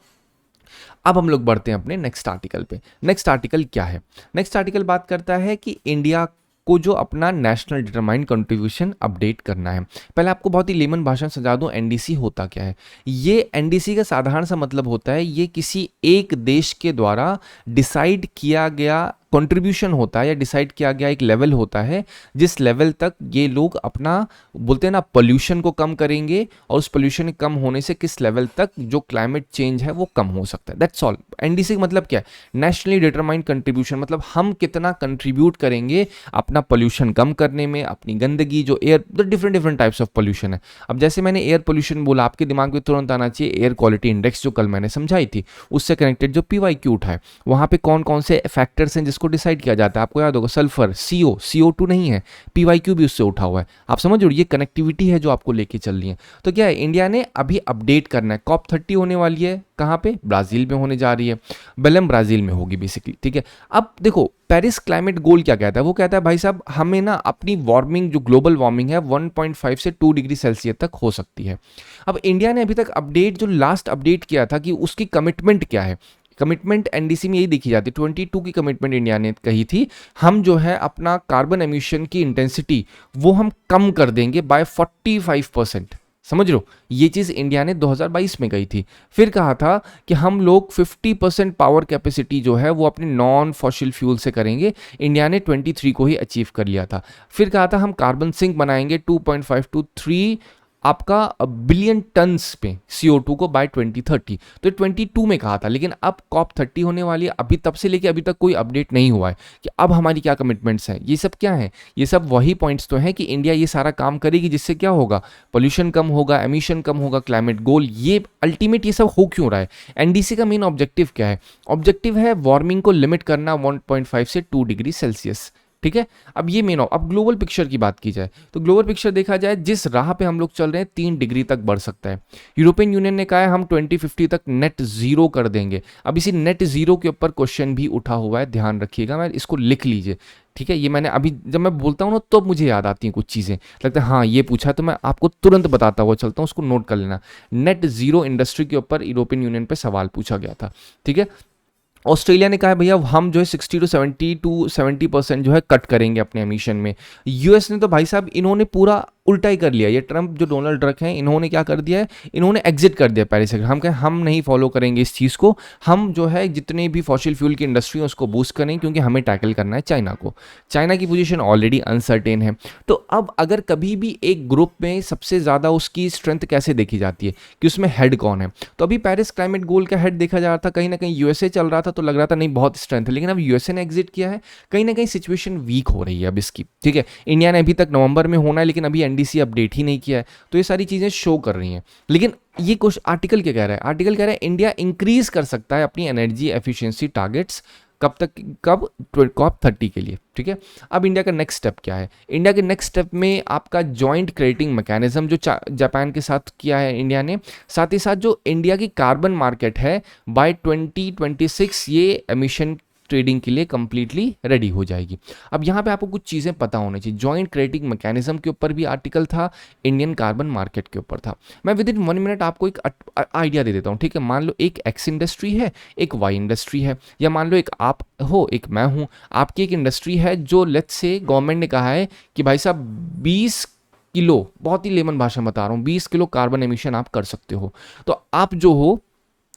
अब हम लोग बढ़ते हैं अपने नेक्स्ट आर्टिकल पे। नेक्स्ट आर्टिकल क्या है? नेक्स्ट आर्टिकल बात करता है कि इंडिया को जो अपना नेशनल डिटरमाइंड कंट्रीब्यूशन अपडेट करना है। पहले आपको बहुत ही लेमन भाषा समझा दूं NDC होता क्या है। ये NDC का साधारण सा मतलब होता है, ये किसी एक देश के द्वारा डिसाइड किया गया कंट्रीब्यूशन होता है, या डिसाइड किया गया एक लेवल होता है जिस लेवल तक ये लोग अपना बोलते हैं ना पोल्यूशन को कम करेंगे, और उस पोल्यूशन के कम होने से किस लेवल तक जो क्लाइमेट चेंज है वो कम हो सकता है। That's all. NDC का मतलब क्या है? नेशनली डिटरमाइंड कंट्रीब्यूशन, मतलब हम कितना कंट्रीब्यूट करेंगे अपना पोल्यूशन कम करने में, अपनी गंदगी जो air, different types of pollution है। अब जैसे मैंने एयर पोल्यूशन बोला, आपके दिमाग में तुरंत आना चाहिए एयर क्वालिटी इंडेक्स, जो कल मैंने समझाई थी, उससे कनेक्टेड जो PYQ उठाए, वहां पे कौन कौन से फैक्टर्स हैं जिसको डिसाइड किया जाता है। आपको याद होगा सल्फर, CO2 नहीं है, PYQ भी उससे उठा हुआ है। आप समझ रहे हो, ये कनेक्टिविटी है जो आपको लेके चल रही है। तो क्या है, इंडिया ने अभी अपडेट करना है। COP30 होने वाली है, कहाँ पे? ब्राजील में होने जा रही है, बेलम ब्राजील में होगी बेसिकली, ठीक है। अब देखो पेरिस क्लाइमेट गोल क्या कहता है, वो कहता है भाई साहब हमें ना अपनी वार्मिंग जो ग्लोबल वार्मिंग है 1.5 से 2 डिग्री सेल्सियस तक हो सकती है। अब इंडिया ने अभी तक अपडेट जो लास्ट अपडेट किया था कि उसकी कमिटमेंट क्या है, कमिटमेंट NDC में यही देखी जाती है। 22 की कमिटमेंट इंडिया ने कही थी, हम जो है अपना कार्बन एमिशन की इंटेंसिटी वो हम कम कर देंगे बाय 45%। समझ लो, ये चीज़ इंडिया ने 2022 में कही थी। फिर कहा था कि हम लोग 50% पावर कैपेसिटी जो है वो अपने नॉन फॉसिल फ्यूल से करेंगे। इंडिया ने 23 को ही अचीव कर लिया था। फिर कहा था हम कार्बन सिंक बनाएंगे 2.5 to 3 आपका बिलियन टन्स पे CO2 को बाय 2030। तो 22 में कहा था, लेकिन अब COP30 होने वाली है, अभी तब से लेके अभी तक कोई अपडेट नहीं हुआ है कि अब हमारी क्या कमिटमेंट्स हैं। ये सब क्या है? ये सब वही पॉइंट्स तो हैं कि इंडिया ये सारा काम करेगी जिससे क्या होगा, पोल्यूशन कम होगा, एमिशन कम होगा, क्लाइमेट गोल, ये अल्टीमेट ये सब हो क्यों रहा है। एनडीसी का मेन ऑब्जेक्टिव क्या है? ऑब्जेक्टिव है वार्मिंग को लिमिट करना 1.5 से 2 डिग्री सेल्सियस। ठीक है, अब ये मेन, अब ग्लोबल पिक्चर की बात की जाए तो ग्लोबल पिक्चर देखा जाए जिस राह पे हम लोग चल रहे हैं 3 डिग्री तक बढ़ सकता है। यूरोपियन यूनियन ने कहा है हम 2050 तक नेट जीरो कर देंगे। अब इसी नेट जीरो के ऊपर क्वेश्चन भी उठा हुआ है, ध्यान रखिएगा, मैं इसको लिख लीजिए। ठीक है, ये मैंने अभी जब मैं बोलता हूँ ना तो मुझे याद आती हैं कुछ चीज़ें, लगता है हाँ ये पूछा तो मैं आपको तुरंत बताता हुआ चलता हूँ, उसको नोट कर लेना। नेट जीरो इंडस्ट्री के ऊपर यूरोपियन यूनियन पे सवाल पूछा गया था। ठीक है, ऑस्ट्रेलिया ने कहा है भैया हम जो है 60 to 70% जो है कट करेंगे अपने एमिशन में। यूएस ने तो भाई साहब इन्होंने पूरा उल्टा ही कर लिया। ये ट्रंप जो डोनाल्ड ट्रंप हैं इन्होंने क्या कर दिया है, इन्होंने एग्जिट कर दिया पेरिस एग्रीमेंट। हम कहें हम नहीं फॉलो करेंगे इस चीज़ को, हम जो है जितने भी फॉसिल फ्यूल की इंडस्ट्री है उसको बूस्ट करें, क्योंकि हमें टैकल करना है चाइना को। चाइना की पोजीशन ऑलरेडी अनसर्टेन है। तो अब अगर कभी भी एक ग्रुप में सबसे ज़्यादा उसकी स्ट्रेंथ कैसे देखी जाती है कि उसमें हेड कौन है, तो अभी पेरिस क्लाइमेट गोल का हेड देखा जा रहा था, कहीं ना कहीं यूएसए चल रहा था, तो लग रहा था नहीं बहुत स्ट्रेंथ है, लेकिन अब यूएसए ने एग्जिट किया है, कहीं ना कहीं सिचुएशन वीक हो रही है अब इसकी। ठीक है, इंडिया ने अभी तक नवंबर में होना है लेकिन अभी एनडीसी अपडेट ही नहीं किया है, तो ये सारी चीज़ें शो कर रही हैं। लेकिन ये कुछ आर्टिकल क्या कह रहा है, आर्टिकल कह रहा है इंडिया इंक्रीज कर सकता है अपनी एनर्जी एफिशिएंसी टारगेट्स, कब तक, कब, COP30 के लिए। ठीक है, अब इंडिया का नेक्स्ट स्टेप क्या है? इंडिया के नेक्स्ट स्टेप में आपका जॉइंट क्रेडिटिंग मैकेनिज्म जो जापान के साथ किया है इंडिया ने, साथ ही साथ जो इंडिया की कार्बन मार्केट है बाय 2026 ये एमिशन ट्रेडिंग के लिए कंप्लीटली रेडी हो जाएगी। अब यहाँ पे आपको कुछ चीज़ें पता होनी चाहिए। जॉइंट क्रेडिटिंग मैकेनिज्म के ऊपर भी आर्टिकल था, इंडियन कार्बन मार्केट के ऊपर था। मैं विद इन 1 मिनट आपको एक आइडिया दे देता हूँ। ठीक है, मान लो एक एक्स इंडस्ट्री है, एक वाई इंडस्ट्री है, या मान लो एक आप हो एक मैं हूँ, आपकी एक इंडस्ट्री है जो लेट्स से गवर्नमेंट ने कहा है कि भाई साहब 20 किलो, बहुत ही लेमन भाषा में बता रहा हूँ, 20 किलो कार्बन एमिशन आप कर सकते हो। तो आप जो हो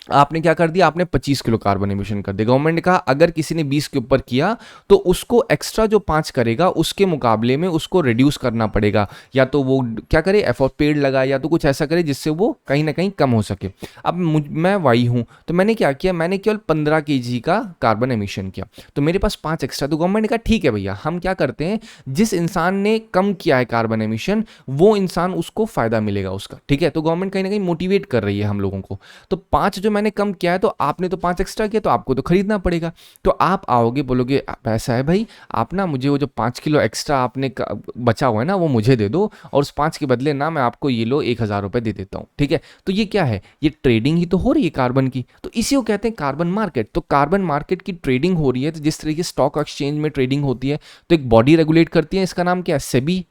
आपने क्या कर दिया, आपने 25 किलो कार्बन एमिशन कर दिया। गवर्नमेंट ने कहा अगर किसी ने 20 के ऊपर किया तो उसको एक्स्ट्रा जो 5 करेगा उसके मुकाबले में उसको रिड्यूस करना पड़ेगा, या तो वो क्या करे एफर्ट पेड़ लगाए, या तो कुछ ऐसा करे जिससे वो कहीं ना कहीं कम हो सके। अब मैं वाई हूँ तो मैंने क्या किया, मैंने केवल 15 kg का कार्बन एमिशन किया, तो मेरे पास 5 एक्स्ट्रा। तो गवर्नमेंट ने कहा ठीक है भैया, हम क्या करते हैं, जिस इंसान ने कम किया है कार्बन एमिशन वो इंसान उसको फायदा मिलेगा उसका। ठीक है, तो गवर्नमेंट कहीं ना कहीं मोटिवेट कर रही है हम लोगों को। तो 5 जो मैंने कम किया है, तो आपने तो 5 एक्स्ट्रा किया तो आपको तो खरीदना पड़ेगा। तो आप आओगे बोलोगे पैसा है भाई, आप ना मुझे वो जो 5 किलो एक्स्ट्रा आपने बचा हुआ है ना वो मुझे दे दो, और उस 5 के बदले ना मैं आपको ये लो 1000 रुपये दे देता हूँ। ठीक है, तो ये क्या है, ये ट्रेडिंग ही तो हो रही है कार्बन की, तो इसी को कहते हैं कार्बन मार्केट। तो कार्बन मार्केट की ट्रेडिंग हो रही है, तो जिस तरीके स्टॉक एक्सचेंज में ट्रेडिंग होती है तो एक बॉडी रेगुलेट करती है, इसका नाम क्या है, सेबी,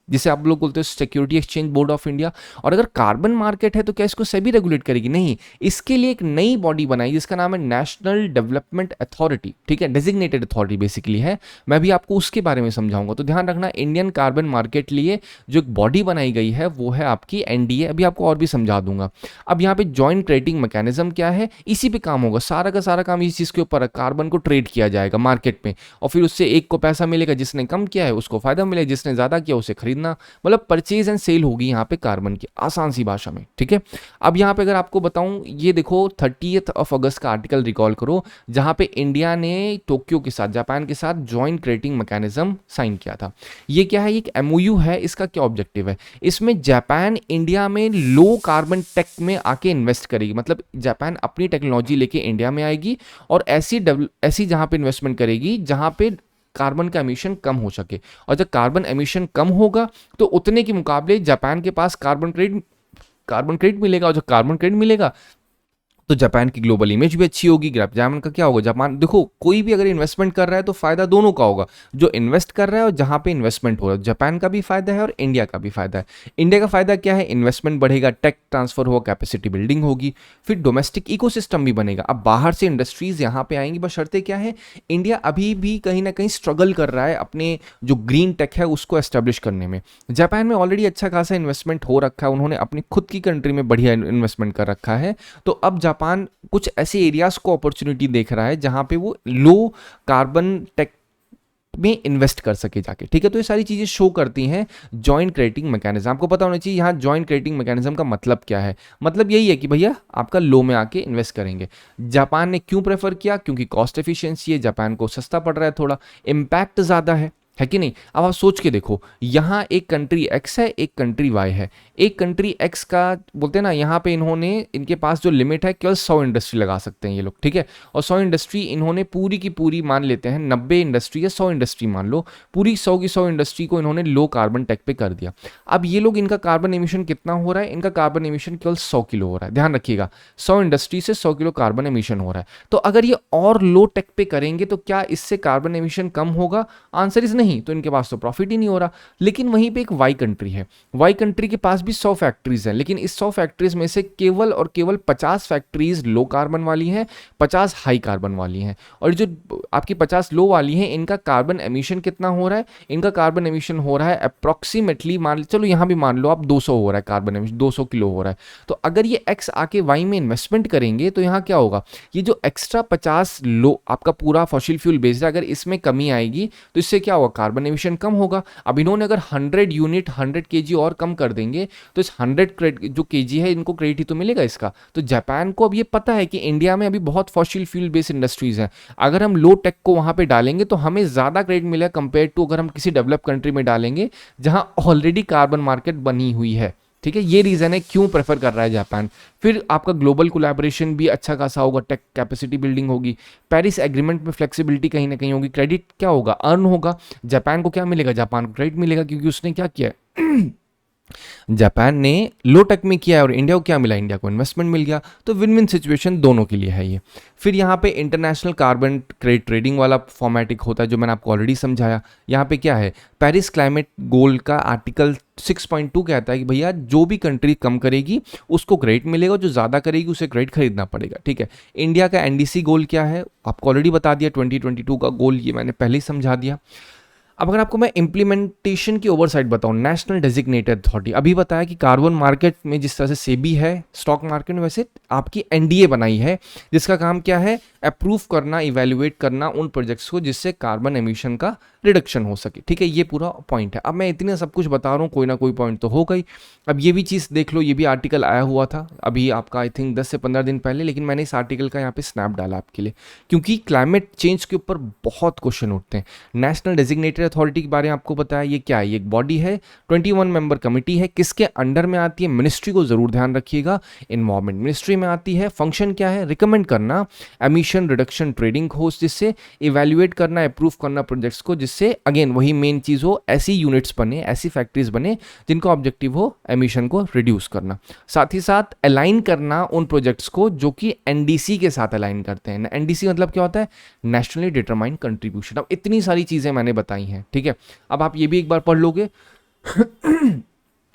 जिसे आप लोग बोलते हो security exchange board of India. और अगर कार्बन मार्केट है तो क्या इसको सेबी रेगुलेट करेगी? नहीं, इसके लिए एक नई बॉडी बनाई जिसका नाम है नेशनल डेवलपमेंट अथॉरिटी। ठीक है, डेजिग्नेटेड अथॉरिटी बेसिकली है, मैं भी आपको उसके बारे में समझाऊंगा। तो ध्यान रखना, इंडियन कार्बन मार्केट लिए जो एक बॉडी बनाई गई है वो है आपकी एनडीए, अभी आपको और भी समझा दूंगा। अब यहाँ पे जॉइंट ट्रेडिंग मैकेनिज्म क्या है, इसी पे काम होगा, सारा का सारा काम इस चीज़ के ऊपर है, कार्बन को ट्रेड किया जाएगा मार्केट में, और फिर उससे एक को पैसा मिलेगा, जिसने कम किया है उसको फायदा मिलेगा, जिसने ज़्यादा किया उसे खरीदना, मतलब परचेज एंड सेल होगी यहाँ पे कार्बन की, आसान सी भाषा में। ठीक है, अब यहाँ पे अगर आपको बताऊं, ये देखो 30 अगस्त का आर्टिकल रिकॉल करो, जहाँ पे इंडिया ने टोक्यो के साथ, जापान के साथ जॉइंट क्रेडिटिंग मैकेनिज्म साइन किया था। ये क्या है, एक एमओयू है, इसका क्या ऑब्जेक्टिव है, इसमें जापान इंडिया में लो कार्बन टेक में आके इन्वेस्ट करेगी, मतलब जापान अपनी टेक्नोलॉजी लेके इंडिया में आएगी और ऐसी जहाँ पे इन्वेस्टमेंट करेगी जहाँ पे कार्बन का एमिशन कम हो सके, और जब कार्बन एमिशन कम होगा तो उतने के मुकाबले जापान के पास कार्बन क्रेडिट मिलेगा, और जब कार्बन क्रेडिट मिलेगा तो जापान की ग्लोबल इमेज भी अच्छी होगी। जापान का क्या होगा, जापान देखो कोई भी अगर इन्वेस्टमेंट कर रहा है तो फायदा दोनों का होगा, जो इन्वेस्ट कर रहा है और जहां पे इन्वेस्टमेंट हो रहा है। जापान का भी फायदा है और इंडिया का भी फायदा है। इंडिया का फायदा क्या है, इन्वेस्टमेंट बढ़ेगा, टेक ट्रांसफर होगा, कैपेसिटी बिल्डिंग होगी, फिर डोमेस्टिक इकोसिस्टम भी बनेगा। अब बाहर से इंडस्ट्रीज यहाँ पे आएंगी, बस शर्तें क्या है, इंडिया अभी भी कहीं ना कहीं स्ट्रगल कर रहा है अपने जो ग्रीन टेक है उसको एस्टेब्लिश करने में। जापान में ऑलरेडी अच्छा खासा इन्वेस्टमेंट हो रखा है, उन्होंने अपनी खुद की कंट्री में बढ़िया इन्वेस्टमेंट कर रखा है। तो अब जापान कुछ ऐसे एरियाज को अपॉर्चुनिटी देख रहा है जहां पे वो लो कार्बन टेक में इन्वेस्ट कर सके जाके, ठीक है। तो ये सारी चीजें शो करती हैं जॉइंट क्रेडिटिंग मैकेनिज्म। आपको पता होना चाहिए यहाँ जॉइंट क्रेडिटिंग मैकेनिज्म का मतलब क्या है। मतलब यही है कि भैया आपका लो में आके इन्वेस्ट करेंगे। जापान ने क्यों प्रेफर किया, क्योंकि कॉस्ट एफिशिएंसी है, जापान को सस्ता पड़ रहा है, थोड़ा इम्पैक्ट ज्यादा है कि नहीं। अब आप सोच के देखो, यहाँ एक कंट्री एक्स है, एक कंट्री वाई है। एक कंट्री एक्स का बोलते हैं ना, यहाँ पे इनके पास जो लिमिट है केवल 100 इंडस्ट्री लगा सकते हैं ये लोग, ठीक है। और 100 इंडस्ट्री इन्होंने पूरी की पूरी मान लेते हैं, 90 इंडस्ट्री या 100 इंडस्ट्री मान लो, पूरी 100 की 100 इंडस्ट्री को इन्होंने लो कार्बन टेक पे कर दिया। अब ये लोग, इनका कार्बन एमिशन कितना हो रहा है, इनका कार्बन एमिशन केवल 100 किलो हो रहा है। ध्यान रखिएगा, 100 इंडस्ट्री से 100 किलो कार्बन एमिशन हो रहा है। तो अगर ये और लो टेक पे करेंगे तो क्या इससे कार्बन एमिशन कम होगा? आंसर इज नहीं, तो इनके पास तो प्रॉफिट ही नहीं हो रहा। लेकिन वहीं पे एक वाई कंट्री है, वाई कंट्री के पास भी 100 फैक्ट्रीज हैं, लेकिन इस 100 फैक्ट्रीज में से केवल और केवल 50 फैक्ट्रीज लो कार्बन वाली हैं, 50 हाई कार्बन वाली हैं। और जो आपकी 50 लो वाली हैं, इनका कार्बन एमिशन कितना हो रहा है? इनका कार्बन एमिशन हो रहा है अप्रोक्सीमेटली, चलो यहां भी मान लो आप 200 हो रहा है कार्बन एमिशन, 200 किलो हो रहा है। तो अगर ये एक्स आके वाई में इन्वेस्टमेंट करेंगे तो यहां क्या होगा, ये जो एक्स्ट्रा 50 लो आपका पूरा फॉसिल फ्यूल बेस्ड है, अगर इसमें कमी आएगी तो इससे क्या होगा, कार्बन एमिशन कम होगा। अब इन्होंने अगर 100 यूनिट 100 केजी और कम कर देंगे तो इस 100 जो केजी है इनको क्रेडिट ही तो मिलेगा इसका। तो जापान को अब ये पता है कि इंडिया में अभी बहुत फॉसिल फ्यूल बेस्ड इंडस्ट्रीज हैं, अगर हम लो टेक को वहां पे डालेंगे तो हमें ज्यादा क्रेडिट मिलेगा कंपेयर टू अगर हम किसी डेवलप कंट्री में डालेंगे जहां ऑलरेडी कार्बन मार्केट बनी हुई है, ठीक है। ये रीजन है क्यों प्रेफर कर रहा है जापान। फिर आपका ग्लोबल कोलैबोरेशन भी अच्छा खासा होगा, टेक कैपेसिटी बिल्डिंग होगी, पेरिस एग्रीमेंट में फ्लेक्सिबिलिटी कहीं ना कहीं होगी, क्रेडिट क्या होगा, अर्न होगा। जापान को क्या मिलेगा, जापान को क्रेडिट मिलेगा, क्योंकि उसने क्या किया है जापान ने लो टेक में किया है और इंडिया को क्या मिला, इंडिया को इन्वेस्टमेंट मिल गया। तो विन विन सिचुएशन दोनों के लिए है ये। फिर यहाँ पे इंटरनेशनल कार्बन क्रेडिट ट्रेडिंग वाला फॉर्मेटिक होता है जो मैंने आपको ऑलरेडी समझाया। यहाँ पे क्या है, पेरिस क्लाइमेट गोल का आर्टिकल 6.2 कहता है कि भैया जो भी कंट्री कम करेगी उसको क्रेडिट मिलेगा, जो ज़्यादा करेगी उसे क्रेडिट खरीदना पड़ेगा, ठीक है। इंडिया का एनडीसी गोल क्या है, आपको ऑलरेडी बता दिया, 2022 का गोल ये मैंने पहले ही समझा दिया। अब अगर आपको मैं इंप्लीमेंटेशन की ओवरसाइट बताऊं, नेशनल डेजिग्नेटेड अथॉरिटी, अभी बताया कि कार्बन मार्केट में जिस तरह से सेबी है स्टॉक मार्केट में, वैसे आपकी एनडीए बनाई है जिसका काम क्या है, अप्रूव करना, इवेल्युएट करना उन प्रोजेक्ट्स को जिससे कार्बन एमिशन का रिडक्शन हो सके, ठीक है। ये पूरा पॉइंट है। अब मैं इतना सब कुछ बता रहा हूँ, कोई ना कोई पॉइंट तो हो गई। अब ये भी चीज़ देख लो, ये भी आर्टिकल आया हुआ था अभी आपका आई थिंक 10 से 15 दिन पहले, लेकिन मैंने इस आर्टिकल का यहाँ पे स्नैप डाला आपके लिए क्योंकि क्लाइमेट चेंज के ऊपर बहुत क्वेश्चन उठते हैं। नेशनल डेजिग्नेटेड अथॉरिटी के बारे में आपको बताया, ये क्या है, ये एक बॉडी है, 21 मेंबर कमेटी है, किसके अंडर में आती है, मिनिस्ट्री को जरूर ध्यान रखिएगा, इन्वायरमेंट मिनिस्ट्री में आती है। फंक्शन क्या है, रिकमेंड करना एमिशन रिडक्शन ट्रेडिंग होस्ट, जिससे इवेल्युएट करना, अप्रूव करना प्रोजेक्ट्स को, जिससे अगेन वही मेन चीज हो, ऐसी यूनिट्स बने, ऐसी फैक्ट्रीज बने जिनका ऑब्जेक्टिव हो एमिशन को रिड्यूस करना। साथ ही साथ अलाइन करना उन प्रोजेक्ट्स को जो कि एनडीसी के साथ अलाइन करते हैं। एनडीसी मतलब क्या होता है, नेशनली डिटरमाइंड कंट्रीब्यूशन। अब इतनी सारी चीजें मैंने बताई हैं, ठीक है। अब आप ये भी एक बार पढ़ लोगे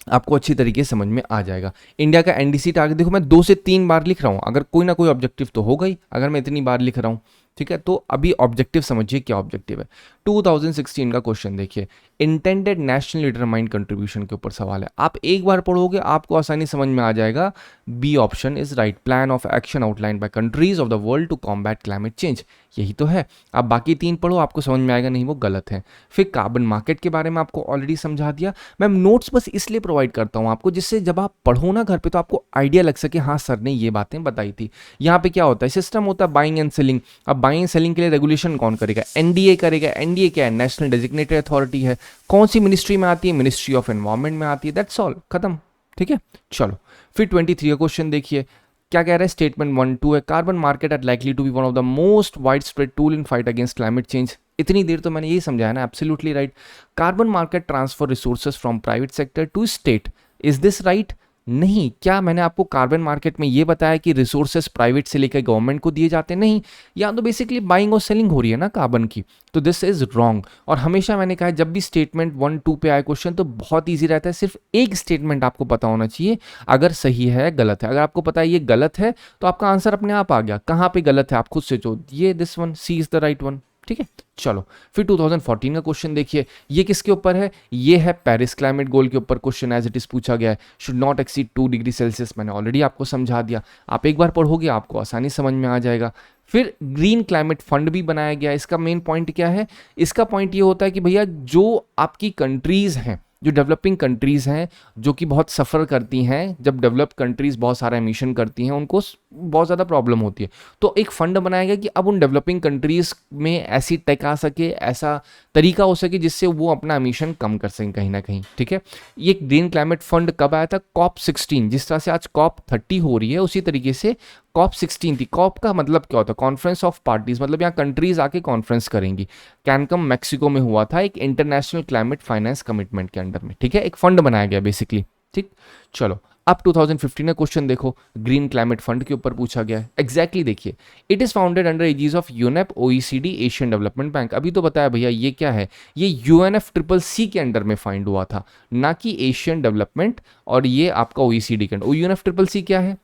आपको अच्छी तरीके से समझ में आ जाएगा। इंडिया का एनडीसी टारगेट देखो, मैं 2 से 3 बार लिख रहा हूं, अगर कोई ना कोई ऑब्जेक्टिव तो होगा ही, अगर मैं इतनी बार लिख रहा हूं, ठीक है। तो अभी ऑब्जेक्टिव समझिए क्या ऑब्जेक्टिव है। 2016 का क्वेश्चन देखिए, इंटेंडेड नेशनल डिटरमाइंड कंट्रीब्यूशन के ऊपर सवाल है। आप एक बार पढ़ोगे आपको आसानी समझ में आ जाएगा। B option is right, plan of action outline by countries of the world to combat climate change, यही तो है। आप बाकी 3 पढ़ो, आपको समझ में आएगा नहीं वो गलत है। फिर कार्बन मार्केट के बारे में आपको ऑलरेडी समझा दिया। मैं नोट्स बस इसलिए प्रोवाइड करता हूँ आपको, जिससे जब आप पढ़ो ना घर पे तो आपको आइडिया लग सके, हाँ सर ने ये बातें बताई थी। यहाँ पे क्या होता है, सिस्टम होता है बाइंग एंड सेलिंग। अब बाइंग एंड सेलिंग के लिए रेगुलेशन कौन करेगा, एनडीए करेगा। एनडीए क्या है, नेशनल डेजिग्नेटेड अथॉरिटी है। कौन सी मिनिस्ट्री में आती है, मिनिस्ट्री ऑफ एनवायरमेंट में आती है। दैट्स ऑल, खत्म, ठीक है। चलो फिर 23 का क्वेश्चन देखिए, क्या कह रहा है, स्टेटमेंट 1-2 है, carbon market are likely to be one of the most wide spread tool in fight against climate change. इतनी देर तो मैंने यही समझाया ना, absolutely right. Carbon market transfer resources from private sector to state, is this right? नहीं। क्या मैंने आपको कार्बन मार्केट में ये बताया कि रिसोर्सेस प्राइवेट से लेकर गवर्नमेंट को दिए जाते हैं? नहीं, या तो बेसिकली बाइंग और सेलिंग हो रही है ना कार्बन की, तो दिस इज रॉन्ग। और हमेशा मैंने कहा है जब भी स्टेटमेंट 1 2 पे आए क्वेश्चन तो बहुत ईजी रहता है, सिर्फ एक स्टेटमेंट आपको पता होना चाहिए, अगर सही है गलत है। अगर आपको पता है ये गलत है तो आपका आंसर अपने आप आ गया, कहाँ पे गलत है आप खुद से जो ये this one C is the right one. ठीक है, चलो फिर 2014 का क्वेश्चन देखिए, ये किसके ऊपर है? ये है पेरिस क्लाइमेट गोल के ऊपर क्वेश्चन एज इट इज पूछा गया है। Should not exceed 2 degree Celsius, मैंने ऑलरेडी आपको समझा दिया, आप एक बार पढ़ोगे आपको आसानी समझ में आ जाएगा। फिर ग्रीन क्लाइमेट फंड भी बनाया गया। इसका मेन पॉइंट क्या है? इसका पॉइंट ये होता है कि भैया जो आपकी कंट्रीज हैं, जो डेवलपिंग कंट्रीज़ हैं, जो कि बहुत सफ़र करती हैं, जब डेवलप कंट्रीज़ बहुत सारा एमिशन करती हैं उनको बहुत ज़्यादा प्रॉब्लम होती है, तो एक फ़ंड बनाया गया कि अब उन डेवलपिंग कंट्रीज़ में ऐसी टेक आ सके, ऐसा तरीका हो सके जिससे वो अपना एमिशन कम कर सकें कहीं ना कहीं। ठीक है, ये ग्रीन क्लाइमेट फंड कब आया था? COP16। जिस तरह से आज COP30 हो रही है उसी तरीके से COP16 थी। कॉप का मतलब क्या होता है? कॉन्फ्रेंस ऑफ पार्टीज, मतलब यहाँ कंट्रीज आके कॉन्फ्रेंस करेंगी। कैनकम मैक्सिको में हुआ था, एक इंटरनेशनल क्लाइमेट फाइनेंस कमिटमेंट के अंडर में। ठीक है, एक फंड बनाया गया बेसिकली। ठीक, चलो अब 2015 का क्वेश्चन देखो, ग्रीन क्लाइमेट फंड के ऊपर पूछा गया है। एग्जैक्टली देखिए, it is founded under aegis of UNEP, OECD, Asian development bank. अभी तो बताया भैया ये क्या है, ये UNFCCC के अंडर में फाइंड हुआ था, ना कि एशियन डेवलपमेंट और ये आपका OECD के अंडर। UNFCCC क्या है?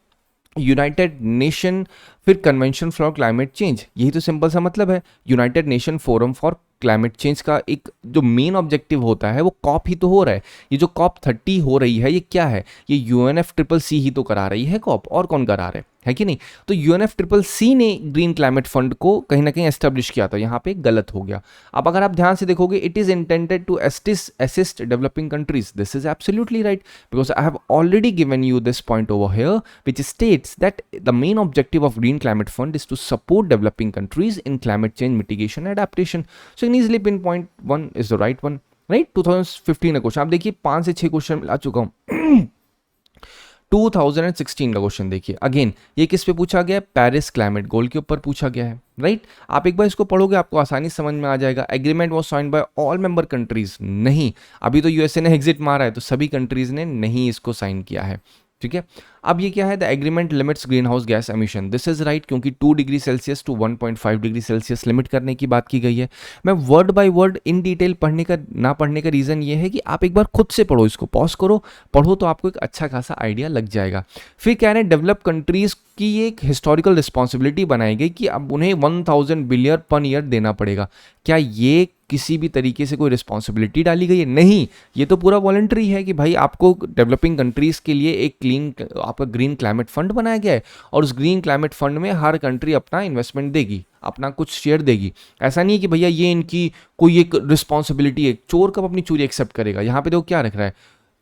यूनाइटेड नेशन, फिर कन्वेंशन फॉर क्लाइमेट चेंज, यही तो सिंपल सा मतलब है। United nation forum for climate change का एक जो मेन ऑब्जेक्टिव होता है वो कॉप ही तो हो रहा है। ये जो COP30 हो रही है ये क्या है? ये UNFCCC ही तो करा रही है कॉप, और कौन करा रहे है कि नहीं? तो UNFCCC ने ग्रीन क्लाइमेट फंड को कहीं ना कहीं एस्टेब्लिश किया था, यहाँ पे गलत हो गया। अब अगर आप ध्यान से देखोगे, it is intended to assist developing countries, this is absolutely right, because I have already given you this point over here which states that the main objective of green climate fund is to support developing countries in climate change mitigation and adaptation. So you can easily pinpoint one is the right one, right? 2015 का question आप देखिए, 5 से 6 question मिला चुका हूं। 2016 का question देखिए, again ये किस पे पूछा गया है? पेरिस क्लाइमेट गोल के ऊपर पूछा गया है, राइट? आप एक बार इसको पढ़ोगे आपको आसानी समझ में आ जाएगा। Agreement was signed by all member countries, नहीं, अभी तो यूएसए ने एग्जिट मारा है तो सभी कंट्रीज ने नहीं इसको साइन किया है। ठीक है, अब ये क्या है? The agreement limits green house gas emission, this is right, क्योंकि 2 degree Celsius to 1.5 degree Celsius limit करने की बात की गई है। मैं word by word in detail पढ़ने का ना पढ़ने का रीज़न ये है कि आप एक बार खुद से पढ़ो, इसको पॉज करो, पढ़ो तो आपको एक अच्छा खासा आइडिया लग जाएगा। फिर कह रहे हैं डेवलप कंट्रीज की एक हिस्टोरिकल रिस्पॉन्सिबिलिटी बनाई गई कि अब उन्हें 1000 बिलियन पर ईयर देना पड़ेगा। क्या ये किसी भी तरीके से कोई रिस्पॉन्सिबिलिटी डाली गई है? नहीं, ये तो पूरा वॉलंटरी है कि भाई आपको डेवलपिंग कंट्रीज के लिए एक क्लीन आपका ग्रीन क्लाइमेट फंड बनाया गया है, और उस ग्रीन क्लाइमेट फंड में हर कंट्री अपना इन्वेस्टमेंट देगी, अपना कुछ शेयर देगी। ऐसा नहीं है कि भैया ये इनकी कोई एक रिस्पॉन्सिबिलिटी है। चोर कब अपनी चोरी एक्सेप्ट करेगा? यहाँ पे देखो क्या रख रहा है,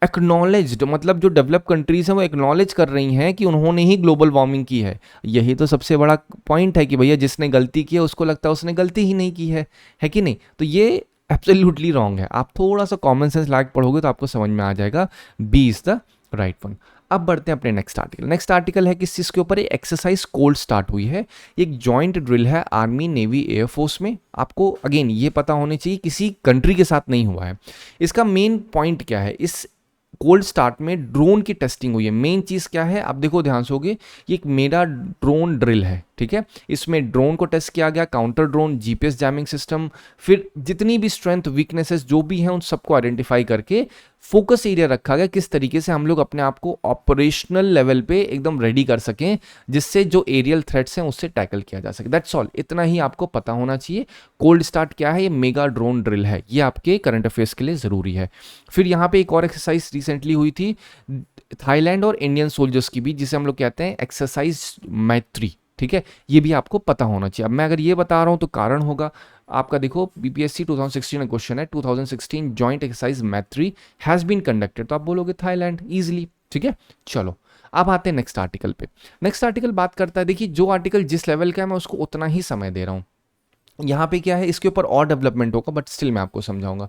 एक्नॉलेज्ड, मतलब जो डेवलप कंट्रीज हैं वो एक्नॉलेज कर रही हैं कि उन्होंने ही ग्लोबल वार्मिंग की है। यही तो सबसे बड़ा पॉइंट है कि भैया जिसने गलती की है उसको लगता है उसने गलती ही नहीं की है कि नहीं? तो ये एब्सोल्युटली रॉन्ग है। आप थोड़ा सा कॉमन सेंस लायक पढ़ोगे तो आपको समझ में आ जाएगा, B is the right one. अब बढ़ते हैं अपने नेक्स्ट आर्टिकल। नेक्स्ट आर्टिकल है किस चीज़ के ऊपर? एक्सरसाइज कोल्ड स्टार्ट हुई है, एक जॉइंट ड्रिल है आर्मी नेवी एयरफोर्स में। आपको अगेन ये पता होने चाहिए किसी कंट्री के साथ नहीं हुआ है। इसका मेन पॉइंट क्या है? इस कोल्ड स्टार्ट में ड्रोन की टेस्टिंग हुई है। मेन चीज़ क्या है आप देखो ध्यान से होगे, ये एक मेगा ड्रोन ड्रिल है। ठीक है, इसमें ड्रोन को टेस्ट किया गया, counter drone, GPS jamming system, फिर जितनी भी स्ट्रेंथ वीकनेसेस जो भी हैं उन सबको आइडेंटिफाई करके फोकस एरिया रखा गया, किस तरीके से हम लोग अपने आप को ऑपरेशनल लेवल पे एकदम रेडी कर सकें जिससे जो एरियल थ्रेट्स हैं उससे टैकल किया जा सके। दैट्स ऑल, इतना ही आपको पता होना चाहिए। कोल्ड स्टार्ट क्या है? ये मेगा ड्रोन ड्रिल है, ये आपके करंट अफेयर्स के लिए ज़रूरी है। फिर यहाँ पे एक और एक्सरसाइज रिसेंटली हुई थी थाईलैंड और इंडियन सोल्जर्स की भी, जिसे हम लोग कहते हैं एक्सरसाइज मैत्री। ठीक है, ये भी आपको पता होना चाहिए। अब मैं अगर ये बता रहा हूँ तो कारण होगा आपका, देखो बीपीएससी 2016 का क्वेश्चन है, 2016 जॉइंट एक्सरसाइज मैत्री हैज बीन कंडक्टेड, तो आप बोलोगे थाईलैंड इजीली। ठीक है, चलो अब आते हैं नेक्स्ट आर्टिकल पे। नेक्स्ट आर्टिकल बात करता है, देखिए जो आर्टिकल जिस लेवल का है मैं उसको उतना ही समय दे रहा हूँ। यहाँ पे क्या है, इसके ऊपर और डेवलपमेंट होगा बट स्टिल मैं आपको समझाऊंगा।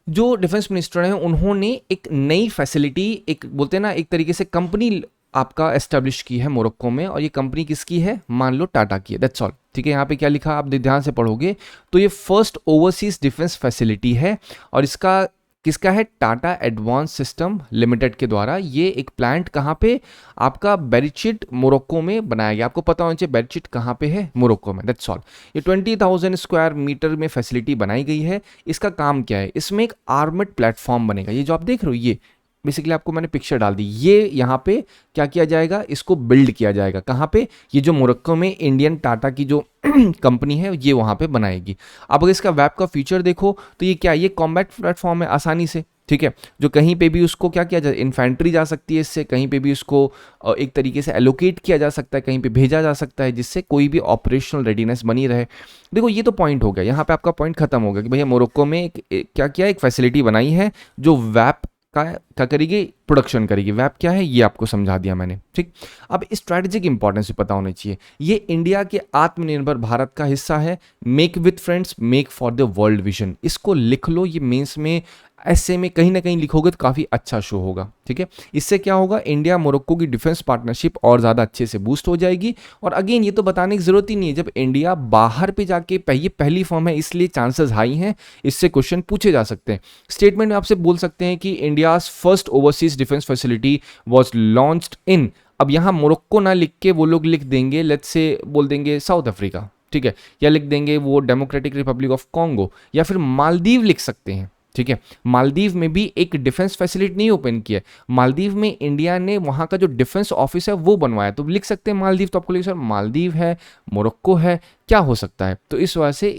जो डिफेंस मिनिस्टर हैं उन्होंने एक नई फैसिलिटी, एक बोलते हैं ना एक तरीके से कंपनी आपका एस्टेब्लिश की है मोरक्को में, और ये कंपनी किसकी है? मान लो टाटा की है। That's all. ठीक है, यहाँ पे क्या लिखा आप ध्यान से पढ़ोगे तो ये फर्स्ट ओवरसीज डिफेंस फैसिलिटी है, और इसका किसका है? टाटा एडवांस सिस्टम लिमिटेड के द्वारा ये एक प्लांट कहाँ पे? आपका बेरिचिट मोरक्को में बनाया गया। आपको पता होना चाहिए बेरिचिट कहाँ पे है? मोरक्को में। That's all. ये 20,000 स्क्वायर मीटर में फैसिलिटी बनाई गई है। इसका काम क्या है? इसमें एक आर्मड प्लेटफॉर्म बनेगा। ये जो आप देख रहे हो, ये बेसिकली आपको मैंने पिक्चर डाल दी। ये यहाँ पे क्या किया जाएगा? इसको बिल्ड किया जाएगा। कहाँ पे? ये जो मोरक्को में इंडियन टाटा की जो कंपनी है ये वहाँ पे बनाएगी। अब अगर इसका वेब का फीचर देखो तो ये क्या है? ये कॉम्बैट प्लेटफॉर्म है आसानी से, ठीक है, जो कहीं पे भी उसको क्या किया जाए, इन्फेंट्री जा सकती है इससे, कहीं पे भी उसको एक तरीके से एलोकेट किया जा सकता है, कहीं पे भेजा जा सकता है, जिससे कोई भी ऑपरेशनल रेडीनेस बनी रहे। देखो ये तो पॉइंट हो गया, यहाँ पे आपका पॉइंट खत्म हो गया कि भैया मोरक्को में क्या किया, एक फैसिलिटी बनाई है जो वैप का क्या करेगी? प्रोडक्शन करेगी। वैप क्या है ये आपको समझा दिया मैंने, ठीक। अब स्ट्रैटेजिक इंपॉर्टेंस भी पता होनी चाहिए। ये इंडिया के आत्मनिर्भर भारत का हिस्सा है। Make with friends, make for the world vision, इसको लिख लो। ये मेंस में ऐसे में कहीं ना कहीं लिखोगे तो काफ़ी अच्छा शो होगा, ठीक है। इससे क्या होगा? इंडिया मोरक्को की डिफेंस पार्टनरशिप और ज़्यादा अच्छे से बूस्ट हो जाएगी। और अगेन ये तो बताने की ज़रूरत ही नहीं है, जब इंडिया बाहर पे जाके ये पहली फॉर्म है इसलिए चांसेस हाई हैं, इससे क्वेश्चन पूछे जा सकते हैं। स्टेटमेंट में आपसे बोल सकते हैं कि India's first overseas defence facility was launched in, अब यहाँ मोरक्को ना लिख के वो लोग लिख देंगे, लेट्स से बोल देंगे साउथ अफ्रीका, ठीक है, या लिख देंगे वो डेमोक्रेटिक रिपब्लिक ऑफ कॉन्गो, या फिर मालदीव लिख सकते हैं, ठीक है। मालदीव में भी एक डिफेंस फैसिलिटी नहीं ओपन किया है, मालदीव में इंडिया ने वहाँ का जो डिफेंस ऑफिस है वो बनवाया, तो लिख सकते हैं मालदीव। तो आपको लिख सर मालदीव है, मोरक्को है, क्या हो सकता है? तो इस वजह से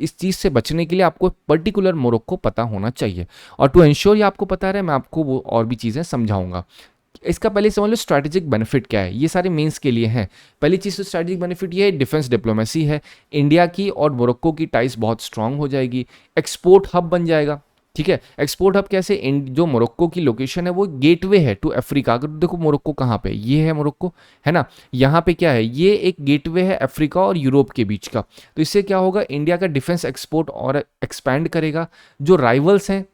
इस चीज़ से बचने के लिए आपको पर्टिकुलर मोरक्को पता होना चाहिए। और टू एंश्योर ये आपको पता रहे, मैं आपको वो और भी चीज़ें समझाऊंगा। इसका पहले समझ लो स्ट्रैटेजिक बेनिफिट क्या है, ये सारे मेंस के लिए हैं। पहली चीज़ तो स्ट्रैटेजिक बेनिफिट ये है, डिफेंस डिप्लोमेसी है। इंडिया की और मोरक्को की टाइज बहुत स्ट्रांग हो जाएगी। एक्सपोर्ट हब बन जाएगा, ठीक है। एक्सपोर्ट हब कैसे? जो मोरक्को की लोकेशन है वो गेटवे है टू अफ्रीका। अगर देखो मोरक्को कहाँ पे, ये है मोरक्को, है ना, यहाँ पे क्या है? ये एक गेटवे है अफ्रीका और यूरोप के बीच का। तो इससे क्या होगा? इंडिया का डिफेंस एक्सपोर्ट और एक्सपैंड करेगा। जो राइवल्स हैं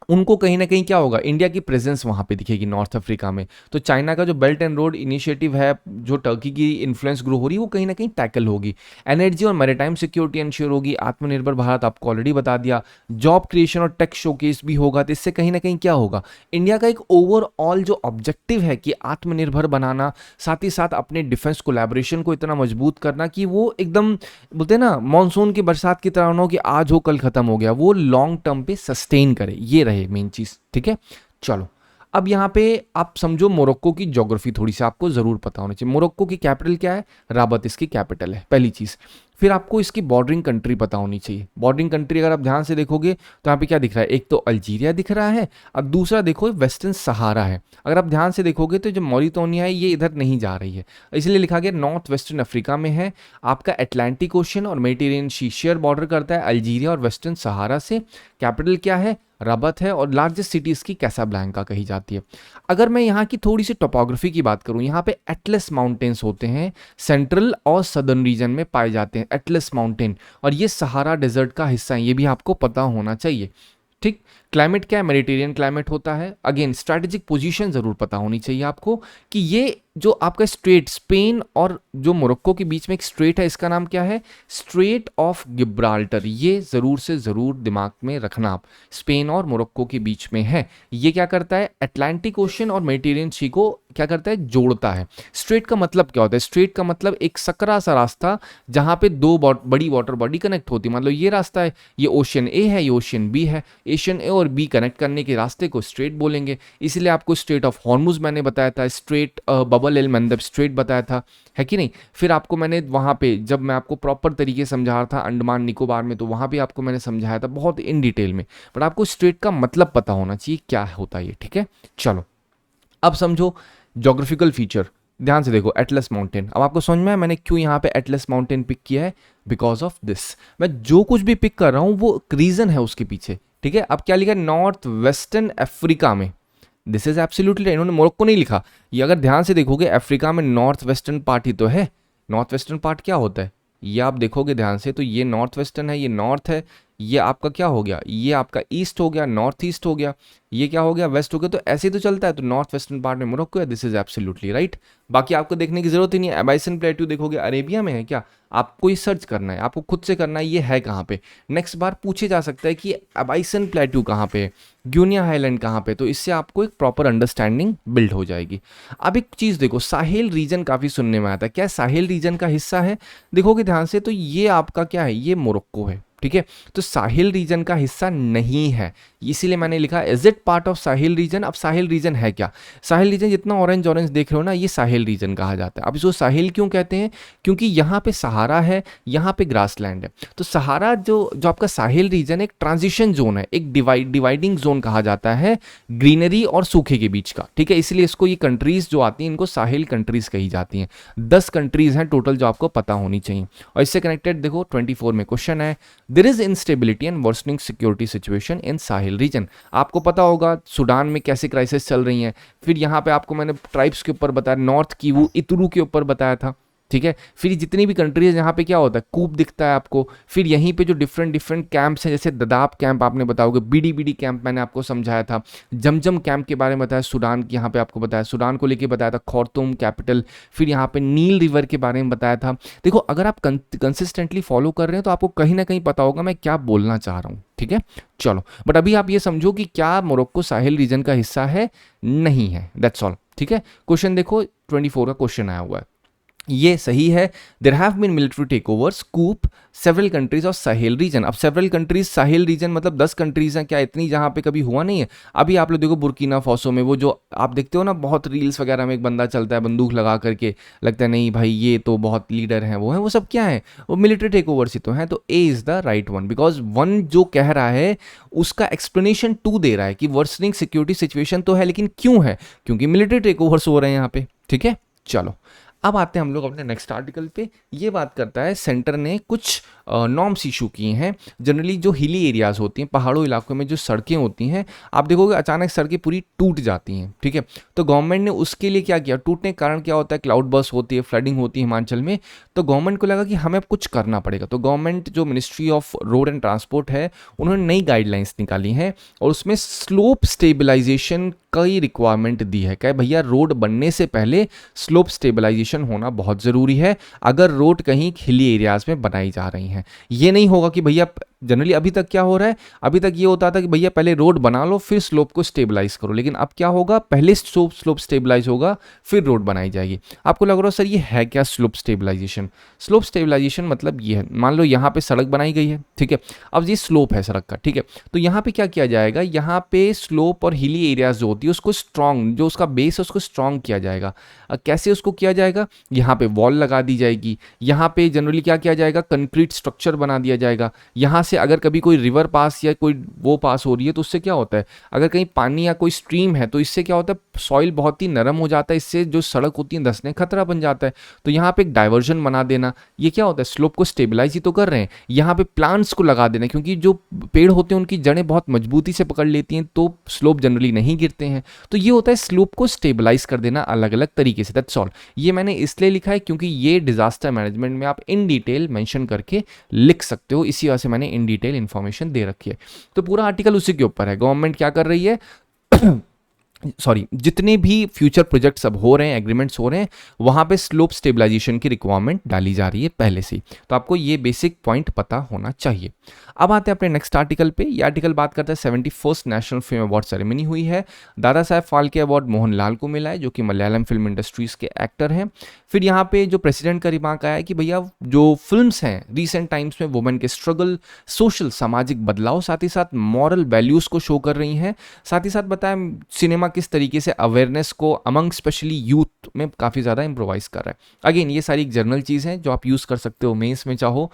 उनको कहीं ना कहीं क्या होगा? इंडिया की प्रेजेंस वहाँ पे दिखेगी नॉर्थ अफ्रीका में। तो चाइना का जो बेल्ट एंड रोड इनिशिएटिव है, जो टर्की की इन्फ्लुएंस ग्रो हो रही है, वो कहीं ना कहीं टैकल होगी। एनर्जी और मैरीटाइम सिक्योरिटी इंश्योर होगी। आत्मनिर्भर भारत आपको ऑलरेडी बता दिया। जॉब क्रिएशन और टेक शोकेस भी होगा। तो इससे कहीं ना कहीं क्या होगा? इंडिया का एक ओवरऑल जो ऑब्जेक्टिव है कि आत्मनिर्भर बनाना, साथ ही साथ अपने डिफेंस कोलैबोरेशन को इतना मजबूत करना कि वो एकदम बोलते हैं ना मानसून की बरसात की तरह ना हो कि आज हो कल खत्म हो गया, वो लॉन्ग टर्म पे सस्टेन करे, ये रहे मेन चीज, ठीक है। चलो अब यहाँ पे आप समझो मोरक्को की ज्योग्राफी थोड़ी सी आपको जरूर पता होनी चाहिए। मोरक्को की कैपिटल क्या है? राबत इसकी कैपिटल है, पहली चीज। फिर आपको इसकी बॉर्डरिंग कंट्री पता होनी चाहिए। बॉर्डरिंग कंट्री अगर आप ध्यान से देखोगे तो यहाँ पे क्या दिख रहा है? एक तो अल्जीरिया दिख रहा है, और दूसरा देखो वेस्टर्न सहारा है। अगर आप ध्यान से देखोगे तो जो मॉरिटानिया है ये इधर नहीं जा रही है, इसलिए लिखा गया नॉर्थ वेस्टर्न अफ्रीका में है। आपका अटलांटिक ओशन और मेडिटेरियन सी शेयर बॉर्डर करता है अल्जीरिया और वेस्टर्न सहारा से। कैपिटल क्या है? रबत है, और लार्जेस्ट सिटी इसकी कैसाब्लैंका कही जाती है। अगर मैं यहाँ की थोड़ी सी टोपोग्राफी की बात करूँ, यहाँ पे एटलस माउंटेन्स होते हैं, सेंट्रल और सदर्न रीजन में पाए जाते हैं एटलस माउंटेन, और ये सहारा डेजर्ट का हिस्सा है, ये भी आपको पता होना चाहिए, ठीक। क्लाइमेट क्या है? मेडिटेरियन क्लाइमेट होता है। अगेन स्ट्रैटेजिक पोजीशन जरूर पता होनी चाहिए आपको कि ये जो आपका स्ट्रेट स्पेन और जो मोरक्को के बीच में एक स्ट्रेट है, इसका नाम क्या है? Straight of Gibraltar. ये जरूर से जरूर दिमाग में रखना आप, स्पेन और मोरक्को के बीच में है। ये क्या करता है? अटलांटिक ओशन और मेडिटेरियन सी को क्या करता है? जोड़ता है। स्ट्रेट का मतलब क्या होता है? स्ट्रेट का मतलब एक सकरा सा रास्ता जहां पे दो बड़ी वाटर बॉडी कनेक्ट होती है। मतलब ये रास्ता है, ये ओशन ए है, ये ओशन बी है। एशियन ए और बी कनेक्ट करने के रास्ते को स्ट्रेट बोलेंगे। इसलिए आपको स्ट्रेट ऑफ हॉर्मुज मैंने बताया था, स्ट्रेट बबल एल मंदब स्ट्रेट बताया था, है कि नहीं। फिर आपको मैंने वहाँ पे जब मैं आपको प्रॉपर तरीके से समझा रहा था अंडमान निकोबार में, तो वहाँ भी आपको मैंने समझाया था बहुत इन डिटेल में। बट आपको स्ट्रेट का मतलब पता होना चाहिए क्या होता है ये, ठीक है। चलो अब समझो ज्योग्राफिकल फीचर, ध्यान से देखो एटलस माउंटेन। अब आपको समझ में है मैंने क्यों यहाँ पे एटलस माउंटेन पिक किया है? Because of this. मैं जो कुछ भी पिक कर रहा हूँ वो रीजन है उसके पीछे, ठीक है। अब क्या लिखा है? नॉर्थ वेस्टर्न अफ्रीका में। दिस इज एब्सोल्युटली, इन्होंने मोरक्को नहीं लिखा। ये अगर ध्यान से देखोगे अफ्रीका में नॉर्थ वेस्टर्न पार्ट ही तो है। नॉर्थ वेस्टर्न पार्ट क्या होता है? ये आप देखोगे ध्यान से तो ये नॉर्थ वेस्टर्न है, ये नॉर्थ है, ये आपका क्या हो गया, ये आपका ईस्ट हो गया, नॉर्थ ईस्ट हो गया, ये क्या हो गया, वेस्ट हो गया। तो ऐसे ही तो चलता है, तो नॉर्थ वेस्टर्न पार्ट में मोरक्को है, दिस इज एब्सोल्युटली राइट। बाकी आपको देखने की जरूरत ही नहीं है। अबाइसन प्लेट्यू देखोगे अरेबिया में है क्या, आपको ये सर्च करना है, आपको खुद से करना है ये है कहाँ पे। नेक्स्ट बार पूछे जा सकता है कि अबाइसन प्लेट्यू कहाँ पे है, ग्यूनिया हाईलैंड कहाँ पे, तो इससे आपको एक प्रॉपर अंडरस्टैंडिंग बिल्ड हो जाएगी। अब एक चीज़ देखो, साहेल रीजन काफ़ी सुनने में आता है, क्या साहेल रीजन का हिस्सा है, देखोगे ध्यान से तो ये आपका क्या है, ये मोरक्को है, ठीक है। तो साहिल रीजन का हिस्सा नहीं है, इसीलिए मैंने लिखा is it part of Sahil reason. अब साहिल रीजन है क्या, साहिल रीजन जितना ऑरेंज ऑरेंज देख रहे हो ना, ये साहिल रीजन कहा जाता है। अब इसको साहिल क्यों कहते हैं, क्योंकि यहाँ पे सहारा है, यहाँ पे ग्रासलैंड है। तो सहारा जो जो आपका साहिल रीजन एक ट्रांजिशन जोन है, एक डिवाइडिंग जोन कहा जाता है ग्रीनरी और सूखे के बीच का, ठीक है। इसलिए इसको ये कंट्रीज जो आती हैं इनको साहिल कंट्रीज कही जाती हैं। 10 कंट्रीज हैं टोटल जो आपको पता होनी चाहिए। और इससे कनेक्टेड देखो 24 में क्वेश्चन है, there is instability and worsening security situation in Sahel region. आपको पता होगा सूडान में कैसे क्राइसिस चल रही हैं। फिर यहाँ पे आपको मैंने ट्राइब्स के ऊपर बताया, नॉर्थ कीवू इतरू के ऊपर बताया था, ठीक है। फिर जितनी भी कंट्रीज यहाँ पे क्या होता है, कूप दिखता है आपको। फिर यहीं पे जो डिफरेंट डिफरेंट कैंप्स हैं, जैसे ददाब कैंप आपने बताओगे, बीडी कैंप मैंने आपको समझाया था, जमजम कैंप के बारे में बताया, सूडान की यहाँ पे आपको बताया, सूडान को लेके बताया था, खार्तूम कैपिटल। फिर यहाँ पे नील रिवर के बारे में बताया था। देखो अगर आप कंसिस्टेंटली फॉलो कर रहे हैं तो आपको कहीं ना कहीं पता होगा मैं क्या बोलना चाह रहा हूँ, ठीक है। चलो बट अभी आप ये समझो कि क्या मोरक्को साहिल रीजन का हिस्सा है, नहीं है, दैट्स ऑल, ठीक है। क्वेश्चन देखो 24 का क्वेश्चन आया हुआ है, ये सही है। There have been military take overs coup several countries of Sahel region. अब सेवरल कंट्रीज साहेल रीजन मतलब 10 कंट्रीज हैं, क्या इतनी जहाँ पे कभी हुआ नहीं है। अभी आप लोग देखो बुर्किना फासो में, वो जो आप देखते हो ना बहुत रील्स वगैरह में, एक बंदा चलता है बंदूक लगा करके, लगता है नहीं भाई ये तो बहुत लीडर हैं, वो सब क्या है, वो मिलिट्री टेक ओवर्स ही तो हैं। तो a is the right one, because one जो कह रहा है उसका एक्सप्लेनेशन 2 दे रहा है कि वर्सनिंग सिक्योरिटी सिचुएशन तो है, लेकिन क्यों है, क्योंकि मिलिट्री टेक ओवर्स हो रहे हैं यहाँ पे, ठीक है। चलो अब आते हैं हम लोग अपने नेक्स्ट आर्टिकल पे। ये बात करता है सेंटर ने कुछ नॉर्म्स इशू किए हैं। जनरली जो हिली एरियाज होती हैं, पहाड़ों इलाकों में जो सड़कें होती हैं, आप देखोगे अचानक सड़कें पूरी टूट जाती हैं, ठीक है। तो गवर्नमेंट ने उसके लिए क्या किया, टूटने के कारण क्या होता है, क्लाउड बर्स्ट होती है, फ्लडिंग होती है हिमाचल में। तो गवर्नमेंट को लगा कि हमें अब कुछ करना पड़ेगा। तो गवर्नमेंट जो ministry of road and transport है, उन्होंने नई गाइडलाइंस निकाली हैं और उसमें स्लोप स्टेबलाइजेशन की रिक्वायरमेंट दी है। क्या भैया रोड बनने से पहले स्लोप स्टेबलाइजेशन होना बहुत ज़रूरी है अगर रोड कहीं हिली एरियाज में बनाई जा रही हैं। ये नहीं होगा कि भैया, जनरली अभी तक क्या हो रहा है, अभी तक ये होता था कि भैया पहले रोड बना लो फिर स्लोप को स्टेबलाइज करो, लेकिन अब क्या होगा, पहले स्लोप स्टेबलाइज होगा फिर रोड बनाई जाएगी। आपको लग रहा है सर ये है क्या स्लोप स्टेबलाइजेशन। स्लोप स्टेबलाइजेशन मतलब ये है, मान लो यहाँ पे सड़क बनाई गई है, ठीक है। अब ये स्लोप है सड़क का, ठीक है। तो यहाँ पे क्या किया जाएगा, यहाँ पे स्लोप और हिली एरियाज जो होती है उसको स्ट्रॉन्ग, जो उसका बेस है उसको स्ट्रॉन्ग किया जाएगा। कैसे उसको किया जाएगा, यहाँ पे वॉल लगा दी जाएगी, यहाँ पे जनरली क्या किया जाएगा, कंक्रीट स्ट्रक्चर बना दिया जाएगा। यहाँ से अगर कभी कोई रिवर पास या कोई वो पास हो रही है तो उससे क्या होता है, अगर कहीं पानी या कोई स्ट्रीम है तो इससे क्या होता है, सॉइल बहुत ही नरम हो जाता है, इससे जो सड़क होती है धंसने खतरा बन जाता है। तो यहाँ पे एक डाइवर्जन बना देना, ये क्या होता है, स्लोप को स्टेबलाइज ही तो कर रहे हैं। यहाँ पे प्लांट्स को लगा देना, क्योंकि जो पेड़ होते हैं उनकी जड़ें बहुत मजबूती से पकड़ लेती हैं तो स्लोप जनरली नहीं गिरते हैं। तो ये होता है स्लोप को स्टेबलाइज कर देना अलग अलग तरीके से, दैट्स ऑल। ये मैंने इसलिए लिखा है क्योंकि ये डिजास्टर मैनेजमेंट में आप इन डिटेल मेंशन करके लिख सकते हो, इसी वजह से मैंने इन डिटेल इंफॉर्मेशन दे रखी है। तो पूरा आर्टिकल उसी के ऊपर है, गवर्नमेंट क्या कर रही है सॉरी, जितने भी फ्यूचर प्रोजेक्ट्स अब हो रहे हैं, एग्रीमेंट्स हो रहे हैं, वहाँ पे स्लोप स्टेबलाइजेशन की रिक्वायरमेंट डाली जा रही है पहले से ही। तो आपको ये बेसिक पॉइंट पता होना चाहिए। अब आते हैं अपने नेक्स्ट आर्टिकल पे। ये आर्टिकल बात करता है 71st national film award ceremony हुई है। दादा साहेब फाल्के अवार्ड मोहनलाल को मिला है, जो कि मलयालम फिल्म इंडस्ट्रीज के एक्टर हैं। फिर यहाँ पे जो प्रेसिडेंट का रिमार्क आया है कि भैया जो फिल्म्स हैं रिसेंट टाइम्स में वुमेन के स्ट्रगल, सोशल सामाजिक बदलाव, साथ ही साथ मॉरल वैल्यूज़ को शो कर रही हैं। साथ ही साथ बताया सिनेमा किस तरीके से अवेयरनेस को अमंग स्पेशली यूथ में काफ़ी ज़्यादा इम्प्रोवाइज कर रहा है। अगेन ये सारी एक जर्नल चीज़ है जो आप यूज़ कर सकते हो, मेंस में चाहो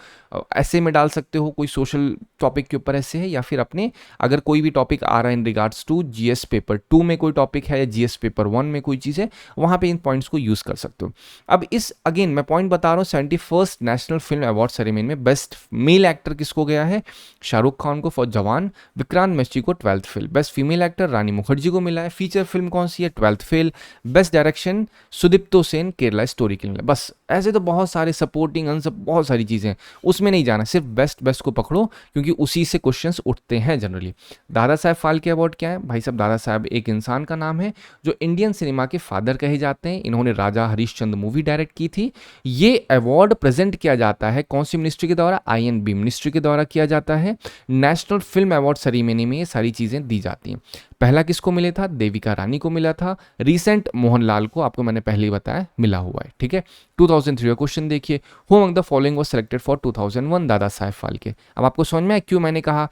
ऐसे में डाल सकते हो, कोई सोशल टॉपिक के ऊपर ऐसे है, या फिर अपने अगर कोई भी टॉपिक आ रहा है in regards to GS paper 2 में कोई टॉपिक है या जीएस पेपर 1 में कोई चीज़ है, वहाँ पे इन पॉइंट्स को यूज़ कर सकते हो। अब इस अगेन मैं पॉइंट बता रहा हूँ, 71st national film award ceremony में बेस्ट मेल एक्टर किसको गया है, शाहरुख खान को फॉर जवान, विक्रांत मैसी को 12th film, best female actor Rani Mukherjee को मिला है, फीचर फिल्म कौन सी है, 12th fail. Best direction Sudipto Sen, Kerala Story killing. बस ऐसे तो बहुत सारे सपोर्टिंग आंसर, बहुत सारी चीज़ें, उसमें नहीं जाना, सिर्फ बेस्ट बेस्ट को पकड़ो क्योंकि उसी से क्वेश्चंस उठते हैं जनरली। दादा साहब फाल्के अवार्ड क्या है भाई साहब? दादा साहब एक इंसान का नाम है जो इंडियन सिनेमा के फादर कहे जाते हैं। इन्होंने राजा हरिश्चंद्र मूवी डायरेक्ट की थी। ये अवार्ड प्रेजेंट किया जाता है कौन सी मिनिस्ट्री के द्वारा? INB मिनिस्ट्री के द्वारा किया जाता है। नेशनल फिल्म अवार्ड सेरेमनी में ये सारी चीज़ें दी जाती हैं। पहला किसको मिले था? देविका रानी को मिला था। रिसेंट मोहनलाल को, आपको मैंने पहले ही बताया, मिला हुआ है। ठीक है, 2003 का क्वेश्चन देखिए, who among the following was selected for 2001 दादा साहेब फाल्के। अब आपको समझ में आया क्यों मैंने कहा,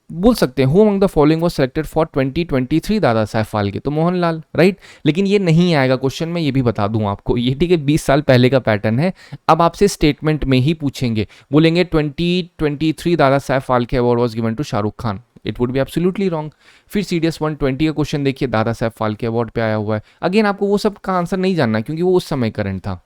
बोल सकते हैं who among the following was selected for 2023 Dada Saheb Phalke, तो मोहनलाल, राइट। लेकिन ये नहीं आएगा क्वेश्चन में, ये भी बता दूं आपको, ये ठीक है 20 साल पहले का पैटर्न है। अब आपसे स्टेटमेंट में ही पूछेंगे, बोलेंगे 2023 Dada Saheb Phalke award was given to Shahrukh Khan, it would be absolutely wrong. फिर CDS 120 का क्वेश्चन देखिए, दादा साहेब फाल्के अवार्ड पे आया हुआ है। अगेन आपको वो सब का आंसर नहीं जानना क्योंकि वो उस समय करंट था।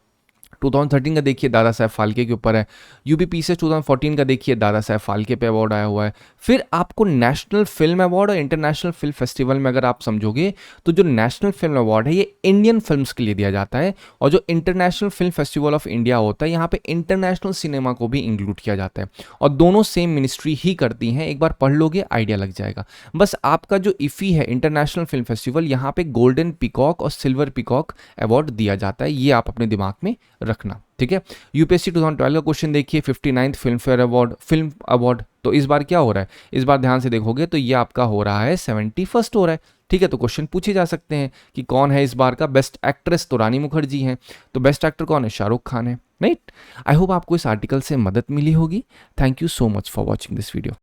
2013 का देखिए दादा साहेब फाल्के के ऊपर है। UPP से 2014 का देखिए दादा साहेब फाल्के पे अवार्ड आया हुआ है। फिर आपको नेशनल फिल्म अवार्ड और इंटरनेशनल फिल्म फेस्टिवल में अगर आप समझोगे तो जो नेशनल फिल्म अवार्ड है ये इंडियन फिल्म्स के लिए दिया जाता है, और जो international film festival of India होता है यहाँ पे इंटरनेशनल सिनेमा को भी इंक्लूड किया जाता है, और दोनों सेम मिनिस्ट्री ही करती हैं। एक बार पढ़ लोगे आइडिया लग जाएगा। बस आपका जो IFFI है इंटरनेशनल फिल्म फेस्टिवल, यहाँ पे गोल्डन पीकॉक और सिल्वर पीकॉक अवार्ड दिया जाता है, ये आप अपने दिमाग में रखना। ठीक है, UPSC 2012 का क्वेश्चन देखिए, 59th film fair award, film award, तो इस बार क्या हो रहा है? इस बार ध्यान से देखोगे तो ये आपका हो रहा है 71st हो रहा है। ठीक है, तो क्वेश्चन पूछे जा सकते हैं कि कौन है इस बार का बेस्ट एक्ट्रेस, तो रानी मुखर्जी हैं। तो बेस्ट एक्टर कौन है? शाहरुख खान है, राइट। आई होप आपको इस आर्टिकल से मदद मिली होगी। Thank you so much for watching this video.